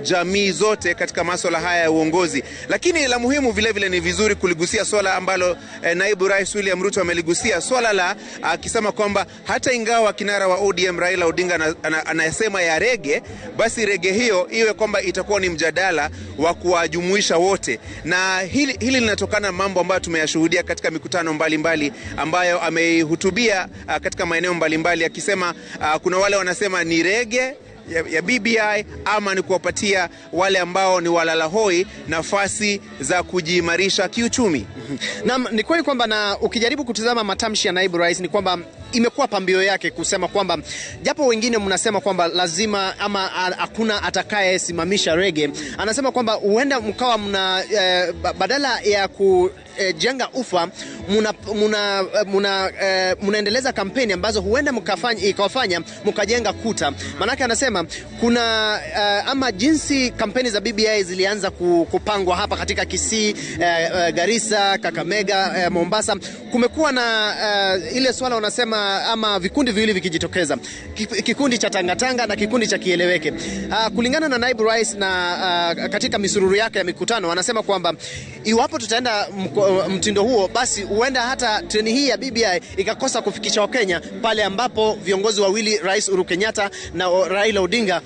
jamii zote katika masuala haya ya uongozi. Lakini la muhimu vile vile ni vizuri kuligusia swala ambalo naibu Rais William Ruto ameligusia, swala la akisema kwamba hata ingawa kinara wa ODM Raila Odinga anasema ya rege, basi rege hiyo iwe kwamba itakuwa ni mjadala wa kuwajumuisha wote. Na hili linatokana mambo ambayo tumeyashuhudia katika mikutano mbalimbali ambayo ameihutubia katika maeneo mbalimbali, akisema kuna wale wanasema ni rege ya BBI ama ni kuwapatia wale ambao ni walalahoi nafasi za kujiimarisha kiuchumi. Naam, ni kweli kwamba, na ukijaribu kutazama matamshi ya naibu rais, ni kwamba imekuwa pambio yake kusema kwamba japo wengine mnasema kwamba lazima ama hakuna atakaye simamisha rege, anasema kwamba huenda mkawa badala ya kujenga ufa munaendeleza kampeni ambazo huenda ikawafanya mkajenga kuta. Manake anasema kuna ama jinsi kampeni za BBI zilianza kupangwa hapa katika Kisii, Garissa, Kakamega, Mombasa, kumekuwa na ile swala wanasema ama vikundi viwili vikijitokeza, kikundi cha tangatanga na kikundi cha kieleweke. Kulingana na naibu rais na katika misururu yake ya mikutano, wanasema kwamba iwapo tutaenda mtindo huo, basi huenda hata treni hii ya BBI ikakosa kufikisha Wakenya pale ambapo viongozi wawili, Rais Uhuru Kenyatta na Raila Odinga,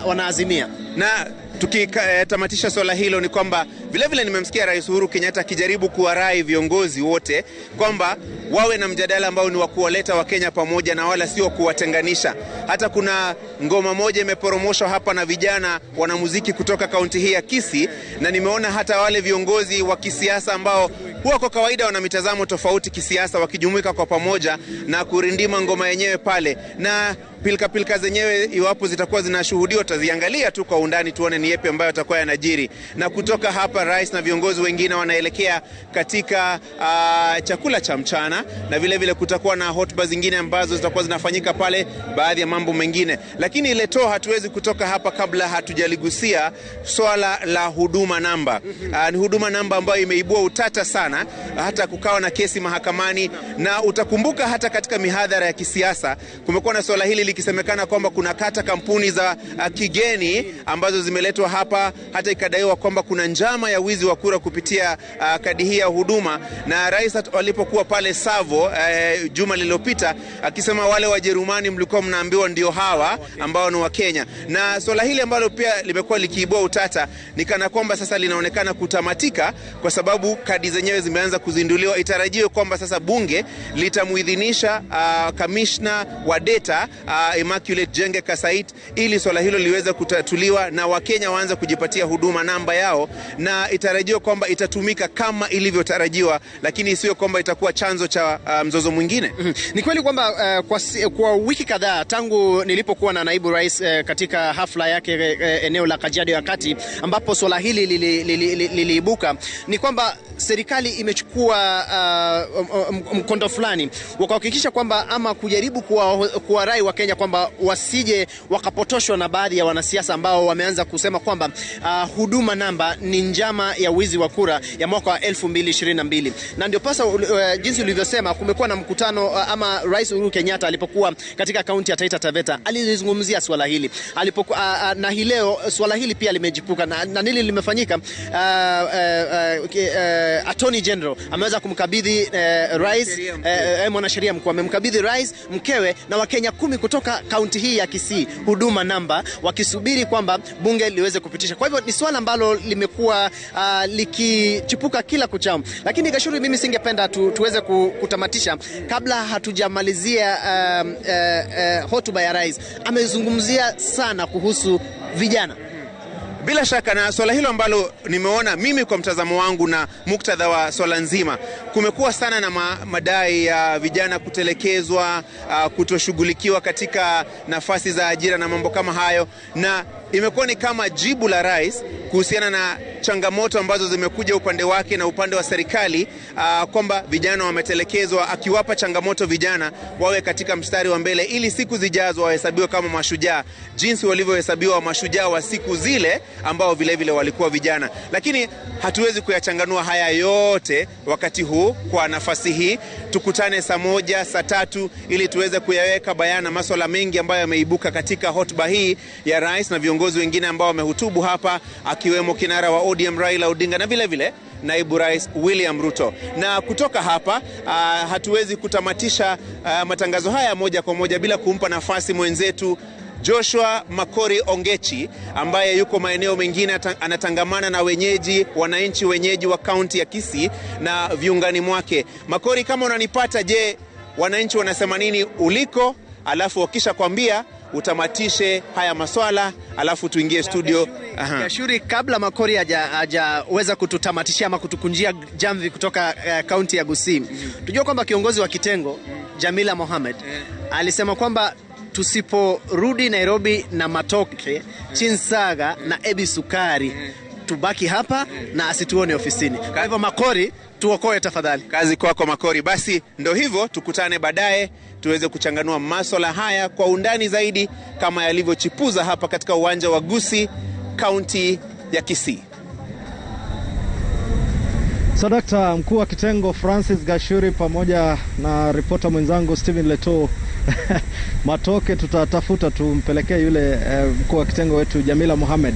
wanaazimia. Na tukitamatisha swala hilo ni kwamba vile nimemsikia Rais Uhuru Kenyatta akijaribu kuwarai viongozi wote kwamba wawe na mjadala ambao ni wa kuwaleta Wakenya pamoja na wala sio kuwatenganisha. Hata kuna ngoma moja imeporomoshwa hapa na vijana wanamuziki kutoka kaunti hii ya Kisii, na nimeona hata wale viongozi wa kisiasa ambao huwa kwa kawaida wana mitazamo tofauti kisiasa wakijumuika kwa pamoja na kurindima ngoma yenyewe pale. Na pilika zenyewe iwapo zitakuwa zinashuhudiwa, taziangalia tu kwa undani tuone ni yapi ambayo yatakuwa yanajiri. Na kutoka hapa rais na viongozi wengine wanaelekea katika chakula cha mchana, na vile kutakuwa na hotuba zingine ambazo zitakuwa zinafanyika pale, baadhi ya mambo mengine. Lakini Leto, hatuwezi kutoka hapa kabla hatujaligusia swala la huduma namba. Ni huduma namba ambayo imeibua utata sana, hata kukawa na kesi mahakamani. Na utakumbuka hata katika mihadhara ya kisiasa kumekuwa na swala hili likisemekana kwamba kuna kata kampuni za kigeni ambazo zimeletwa hapa, hata ikadaiwa kwamba kuna njama ya wizi wa kura kupitia kadi hii ya huduma. Na rais alipokuwa pale Savo juma lililopita akisema wale Wajerumani mlikuwa mnaambiwa ndio hawa ambao ni wa Kenya. Na swala hili ambalo pia limekuwa likiibua utata ni kana kwamba sasa linaonekana kutamatika, kwa sababu kadi zenyewe zimeanza kuzinduliwa. Itarajiwe kwamba sasa bunge litamuidhinisha kamishna wa data Immaculate Jenge Kasait ili swala hilo liweze kutatuliwa na Wakenya waanze kujipatia huduma namba yao, na itarajiwa kwamba itatumika kama ilivyotarajiwa, lakini sio kwamba itakuwa chanzo cha mzozo mwingine. Ni kweli kwamba kwa wiki kadhaa tangu nilipokuwa na naibu rais katika hafla yake eneo la Kajiado ya Kati, ambapo swala hili liliibuka, ni kwamba serikali imechukua mkondo fulani wakahakikisha kwamba ama kujaribu kuwarai wa Kenya kwamba wasije wakapotoshwa na baadhi ya wanasiasa ambao wameanza kusema kwamba huduma namba ni njama ya wizi wa kura ya mwaka wa 2022. Na ndio pasa jinsi ulivyosema, kumekuwa na mkutano ama Rais Uhuru Kenyatta alipokuwa katika kaunti ya Taita Taveta alizungumzia swala hili. Na hii leo swala hili pia limejipuka na nini limefanyika. Attorney General ameweza kumkabidhi rais, mwanasheria mkuu amemkabidhi rais, mkewe na Wakenya 10 kutoka kaunti hii ya Kisii huduma namba, wakisubiri kwamba bunge liweze kupitisha. Kwa hivyo ni swala ambalo limekuwa likichipuka kila kuchao. Lakini Gashuri, mimi singependa tuweze kutamatisha kabla hatujamalizia hotuba ya rais. Amezungumzia sana kuhusu vijana. Bila shaka, na swala hilo ambalo nimeona mimi kwa mtazamo wangu na muktadha wa swala nzima, kumekuwa sana na madai ya vijana kutelekezwa, kutoshughulikiwa katika nafasi za ajira na mambo kama hayo, na imekuwa ni kama jibu la rais kuhusiana na changamoto ambazo zimekuja upande wake na upande wa serikali, kwamba vijana wametelekezwa, akiwapa changamoto vijana wawe katika mstari wa mbele ili siku zijazo wahesabiwe kama mashujaa, jinsi walivyohesabiwa mashujaa wa siku zile ambao vile walikuwa vijana. Lakini hatuwezi kuyachanganua haya yote wakati huu. Kwa nafasi hii tukutane saa 1, saa 3 ili tuweze kuyaweka bayana masuala mengi ambayo yameibuka katika hotuba hii ya rais na viongozi wengine ambao wamehutubu hapa, akiwemo kinara wa ODM Raila Odinga na vile naibu rais William Ruto. Na kutoka hapa hatuwezi kutamatisha matangazo haya moja kwa moja bila kumpa nafasi mwenzetu Joshua Makori Ongechi, ambaye yuko maeneo mengine anatangamana na wananchi wenyeji wa kaunti ya Kisii na viungani mwake. Makori, kama unanipata, je, wananchi wanasema nini uliko? Alafu wakisha kwambia utamatishe haya maswala, alafu tuingie studio. Gashuri, kabla Makori hajaweza kututamatishia ama kutukunjia jamvi kutoka kaunti ya Gusii, tujua kwamba kiongozi wa kitengo Jamila Mohamed alisema kwamba tusiporudi Nairobi na Matoke, Chinsaga na Ebi Sukari, tubaki hapa na asituone ofisini. Kwa hivyo Makori, tuokoe tafadhali. Kazi kwako Makori. Basi ndo hivyo, tukutane baadaye tuweze kuchanganua masuala haya kwa undani zaidi kama yalivyochipuza hapa katika uwanja wa Gusii, kaunti ya Kisii. Sadakta, mkuu wa kitengo Francis Gashuri pamoja na ripota mwenzangu Steven Leto Matoke tutatafuta tumpelekee yule mkuu wa kitengo wetu Jamila Mohamed.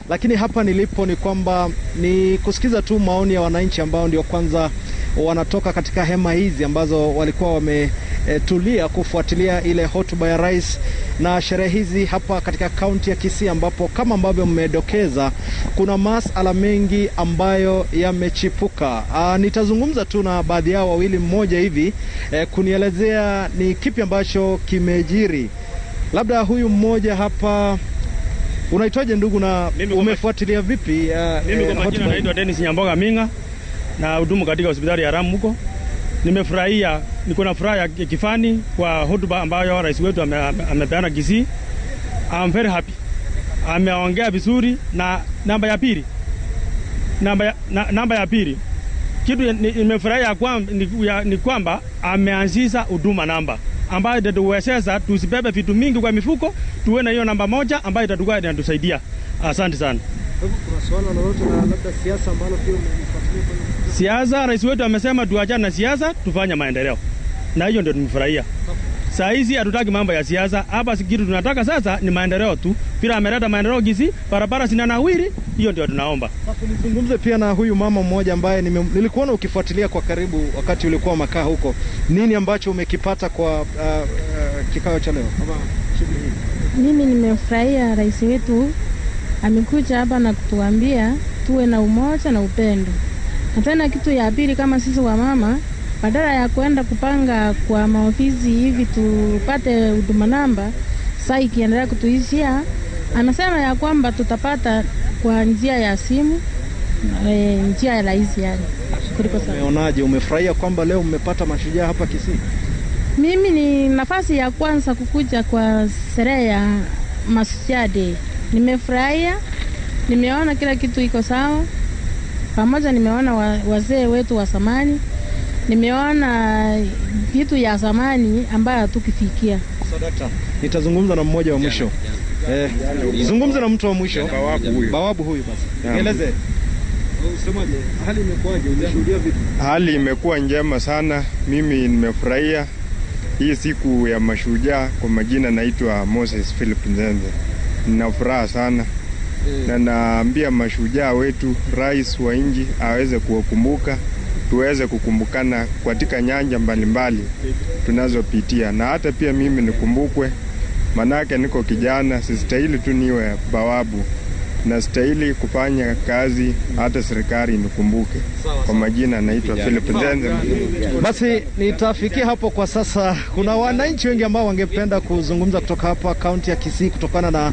Lakini hapa nilipo ni kwamba ni kusikiza tu maoni ya wananchi ambao ndio kwanza wanatoka katika hema hizi ambazo walikuwa wametulia kufuatilia ile hotuba ya rais na sherehe hizi hapa katika kaunti ya Kisii, ambapo kama ambavyo mmedokeza kuna masuala mengi ambayo yamechipuka. Nitazungumza tu na baadhi yao wawili mmoja hivi kunielezea ni kipi ambacho kimejiri. Labda huyu mmoja hapa, unaitwaje ndugu na umefuatilia vipi? Mimi kwa majina naitwa Dennis Nyamboga Minga na hudumu katika hospitali ya Ramu huko. Nimefurahia, niko na furaha ya kifani kwa hotuba ambayo rais wetu amepeana Kisii. I'm very happy. Ameongea vizuri na namba ya pili. Kitu nimefurahia ni kwamba ameanzisha huduma namba ambayo itatuwezesha tusibebe vitu mingi kwa mifuko, tuwe na hiyo namba moja ambayo itatukua inatusaidia. Asante sana. Kuna swala lolote na labda siasa ambalo pia umefuatilia? Siasa, rais wetu amesema tuachane na siasa, tufanye maendeleo. Na hiyo ndio tumefurahia. Saa hizi hatutaki mambo ya siasa. Hapa kitu tunataka sasa ni maendeleo tu. Pia ameleta maendeleo Kisii, barabara zinanawiri, hiyo ndio tunaomba. Sasa nizungumze pia na huyu mama mmoja ambaye nilikuona ukifuatilia kwa karibu wakati ulikuwa makaa huko. Nini ambacho umekipata kwa kikao cha leo? Mimi nimefurahia rais wetu amekuja hapa na kutuambia tuwe na umoja na upendo. Na tena kitu ya pili, kama sisi wa mama, badala ya kwenda kupanga kwa maofisi hivi tupate huduma namba, sasa ikiendelea kutuishia, anasema ya kwamba tutapata kwa njia ya simu, njia ya rahisi yani. Kuliko sana. Umeonaje, umefurahia kwamba leo mmepata mashujaa hapa Kisii? Mimi ni nafasi ya kwanza kukuja kwa sherehe ya Mashujaa Day. Nimefurahia, nimeona kila kitu iko sawa. Pamoja nimeona wazee wetu wa zamani, nimeona vitu ya zamani ambayo hatukifikia. Sadakta, nitazungumza na mmoja wa mwisho. Zungumza na mtu wa mwisho. Bawabu huyu basi. Nieleze. Usemaje? Hali imekuwaje? Unashuhudia vipi? Hali imekuwa njema sana. Mimi nimefurahia hii siku ya mashujaa. Kwa majina naitwa Moses Philip Nzenze. Nina furaha sana. Na naambia mashujaa wetu, rais wa nchi aweze kuwakumbuka, tuweze kukumbukana katika nyanja mbalimbali tunazopitia, na hata pia mimi nikumbukwe, manake niko kijana, sistahili tu niwe bawabu, na stahili kufanya kazi hata serikali nikumbuke. Kwa majina naitwa Philip Nzenze. Basi nitafikia hapo kwa sasa. Kuna wananchi wengi ambao wangependa kuzungumza kutoka hapa kaunti ya Kisii kutokana na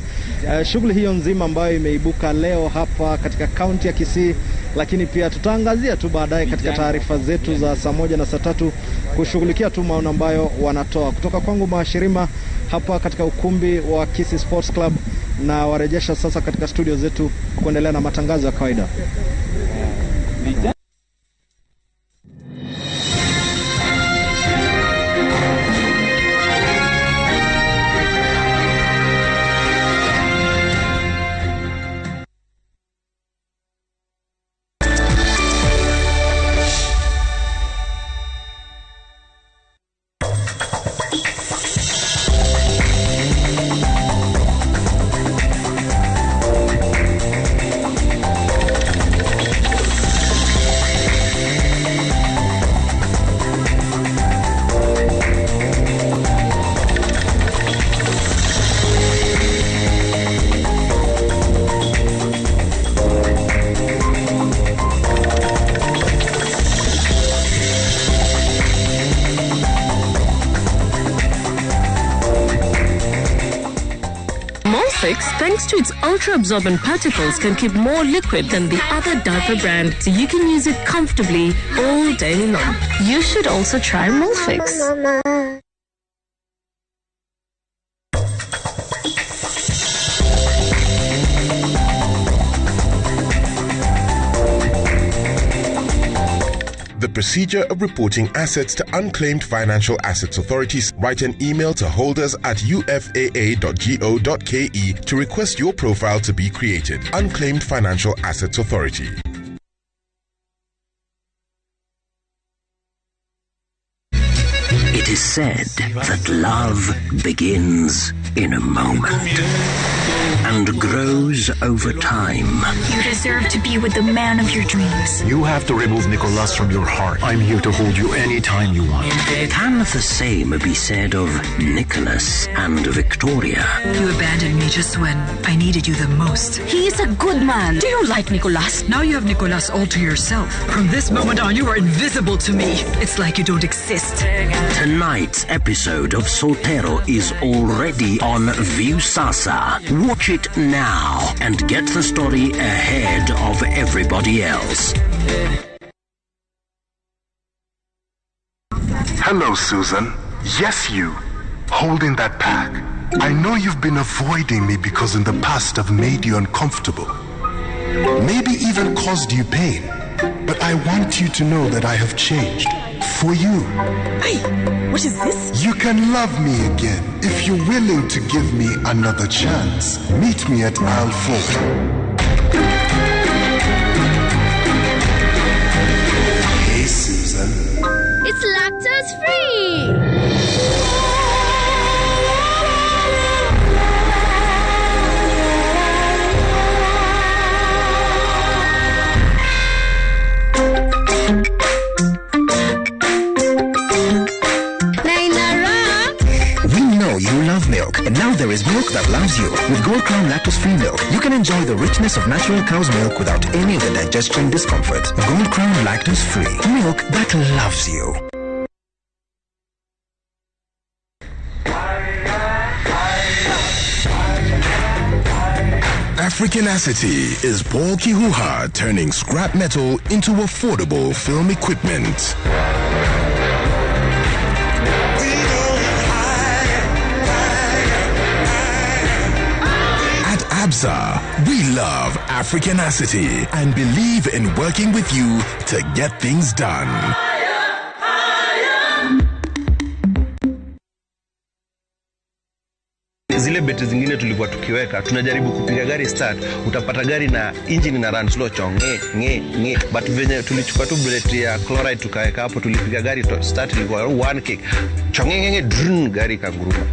shughuli hiyo nzima ambayo imeibuka leo hapa katika kaunti ya Kisii, lakini pia tutaangazia tu baadaye katika taarifa zetu za saa 1 na saa 3 kushughulikia tu maoni ambayo wanatoa. Kutoka kwangu Mashirima hapa katika ukumbi wa Kisii Sports Club, na warejesha sasa katika studio zetu kuendelea na matangazo ya kawaida. Thanks to its ultra-absorbent particles, can keep more liquid than the other diaper brand, so you can use it comfortably all day long. You should also try Molfix. The procedure of reporting assets to Unclaimed Financial Assets Authorities. Write an email to holders@ufaa.go.ke to request your profile to be created. Unclaimed Financial Assets Authority. It is said that love begins in a moment and grows over time. You deserve to be with the man of your dreams. You have to remove Nicolas from your heart. I'm here to hold you anytime you want. Can the same be said of Nicholas and Victoria? You abandoned me just when I needed you the most. He is a good man. Do you like Nicolas? Now you have Nicolas all to yourself. From this moment on, you are invisible to me. It's like you don't exist. Tonight's episode of Soltero is already on Viusasa. Watch it now and get the story ahead of everybody else. Hello, Susan. Yes, you. Holding that pack. I know you've been avoiding me because in the past I've made you uncomfortable. Maybe even caused you pain. But I want you to know that I have changed. For you. Hey, what is this? You can love me again if you're willing to give me another chance. Meet me at aisle 4. Hey, Susan. It's lactose free. You love milk, and now there is milk that loves you. With Gold Crown lactose-free milk, you can enjoy the richness of natural cow's milk without any of the digestion discomfort. Gold Crown lactose-free milk that loves you. Africanacity is Paul Kihuha turning scrap metal into affordable film equipment. ABSA, we love Africanacity and believe in working with you to get things done. Zile beti zingine tulikuwa tukiweka, tunajaribu kupiga gari start, utapata gari na engine na run slow chong nge. But venye tulichukua tu beti ya chloride tukaweka hapo, tulipiga gari start ilikuwa one kick. Chong nge drun gari kanguruma.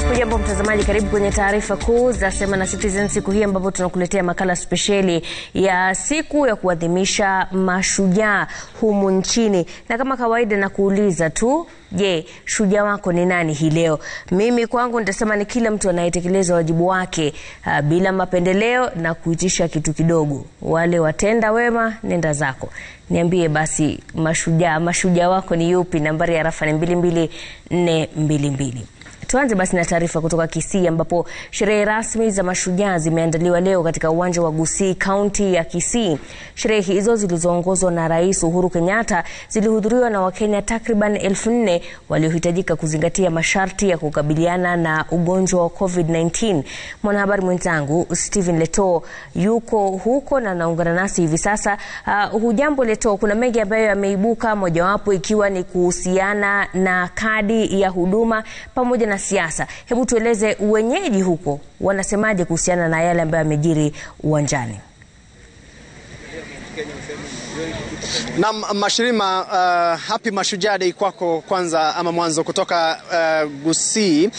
Hujambo mtazamaji, karibu kwenye taarifa kuu za Sema na Citizen siku hii, ambapo tunakuletea makala spesheli ya siku ya kuadhimisha mashujaa humu nchini. Na kama kawaida na kuuliza tu, je, shujaa wako ni nani hii leo? Mimi kwangu nitasema ni kila mtu anayetekeleza wajibu wake bila mapendeleo na kuitisha kitu kidogo. Wale watenda wema, nenda zako. Niambie basi, mashujaa wako ni yupi? Nambari ya rafa ni 22422. Tuanze basi na taarifa kutoka Kisii, ambapo sherehe rasmi za mashujaa zimeandaliwa leo katika uwanja wa Gusii, kaunti ya Kisii. Sherehe hizo zilizoongozwa na Rais Uhuru Kenyatta zilihudhuriwa na Wakenya takriban 4,000 waliohitajika kuzingatia masharti ya kukabiliana na ugonjwa wa COVID-19. Mwanahabari mwenzangu Stephen Leto yuko huko na anaungana nasi hivi sasa. Hujambo Leto, kuna mengi ambayo yameibuka, mojawapo ikiwa ni kuhusiana na kadi ya huduma pamoja na siasa. Hebu tueleze wenyeji huko wanasemaje kuhusiana na yale ambayo yamejiri uwanjani. Na Mashirima, happy Mashujaa Day kwako kwanza ama mwanzo kutoka Gusii.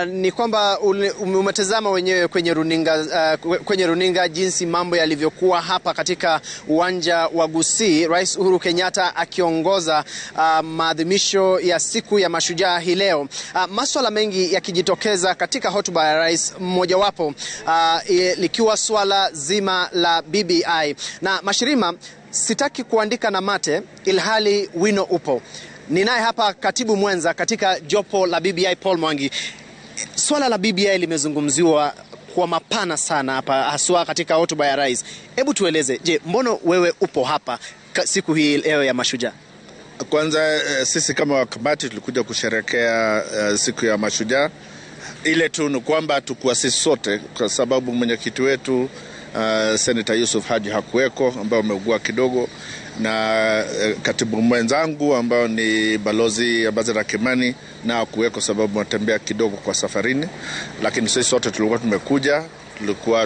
Ni kwamba umetazama wenyewe kwenye runinga jinsi mambo yalivyokuwa hapa katika uwanja wa Gusii, Rais Uhuru Kenyatta akiongoza maadhimisho ya siku ya mashujaa hii leo. Masuala mengi yakijitokeza katika hotuba ya rais, mmojawapo likiwa swala zima la BBI. Na Mashirima, sitaki kuandika na mate ilhali wino upo. Ninaye hapa katibu mwenza katika jopo la BBI Paul Mwangi. Swala la BBI limezungumziwa kwa mapana sana hapa, haswa katika hotuba ya rais. Hebu tueleze, je, mbona wewe upo hapa siku hii leo ya Mashujaa? Kwanza sisi kama kamati tulikuja kusherehekea siku ya Mashujaa. Ile tu ni kwamba tukua sisi sote, kwa sababu mwenyekiti wetu Senator Yusuf Haji hakuweko, ambao ameugua kidogo, na katibu mwenzangu ambao ni balozi Ambassador Kimani na hakuweko sababu anatembea kidogo kwa safarini. Lakini sisi sote tulikuwa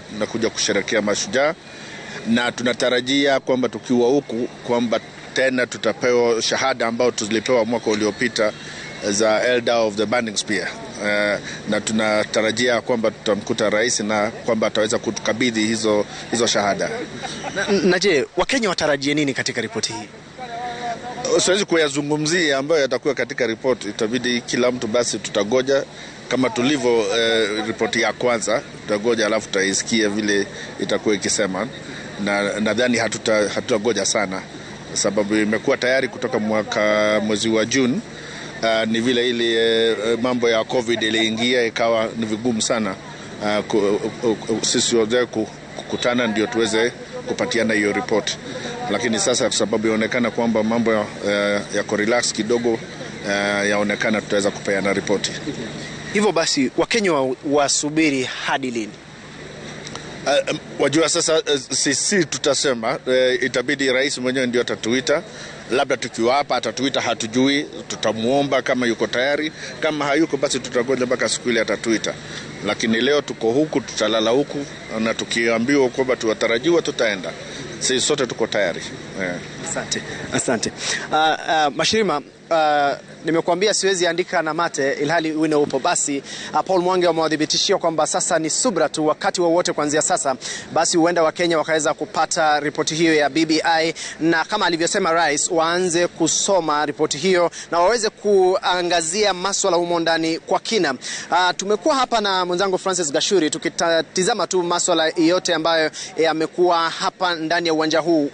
tunakuja kusherehekea Mashujaa, na tunatarajia kwamba tukiwa huku kwamba tena tutapewa shahada ambao tulipewa mwaka uliopita za Elder of the Burning Spear. Na tunatarajia kwamba tutamkuta rais na kwamba ataweza kutukabidhi hizo shahada. Na je, Wakenya watarajie nini katika ripoti hii? Siwezi kuyazungumzia ambayo yatakuwa katika ripoti. Itabidi kila mtu basi tutagoja kama tulivyo ripoti ya kwanza, tutagoja alafu tutaisikia vile itakuwa ikisema, na nadhani hatutagoja sana sababu imekuwa tayari kutoka mwezi wa June. Ni vile ile mambo ya COVID iliingia, ikawa ni vigumu sana sisi wote kukutana ndio tuweze kupatiana hiyo report. Lakini sasa kwa sababu inaonekana kwamba mambo ya relax kidogo, yaonekana tutaweza kupeana ripoti. Hivyo basi Wakenya wasubiri hadi lini? Wajua sasa sisi tutasema, itabidi rais mwenyewe ndio atatuita. Labda tukiwa hapa atatuita, hatujui, tutamuomba kama yuko tayari. Kama hayuko basi tutagoja mpaka siku ile atatuita. Lakini leo tuko huku, tutalala huku, na tukiambiwa kwamba tuwatarajiwa tutaenda. Sisi sote tuko tayari. Asante. Mashirima, nimekuambia siwezi andika na mate ilhali wino upo. Basi Paul Mwangi amewadhibitishia kwamba sasa ni subra tu, wakati wowote kuanzia sasa basi huenda Wakenya wakaweza kupata ripoti hiyo ya BBI, na kama alivyosema rais, waanze kusoma ripoti hiyo na waweze kuangazia masuala humo ndani kwa kina. Tumekuwa hapa na mwenzangu Francis Gashuri tukitazama tu masuala yote ambayo yamekuwa hapa ndani ya uwanja huu.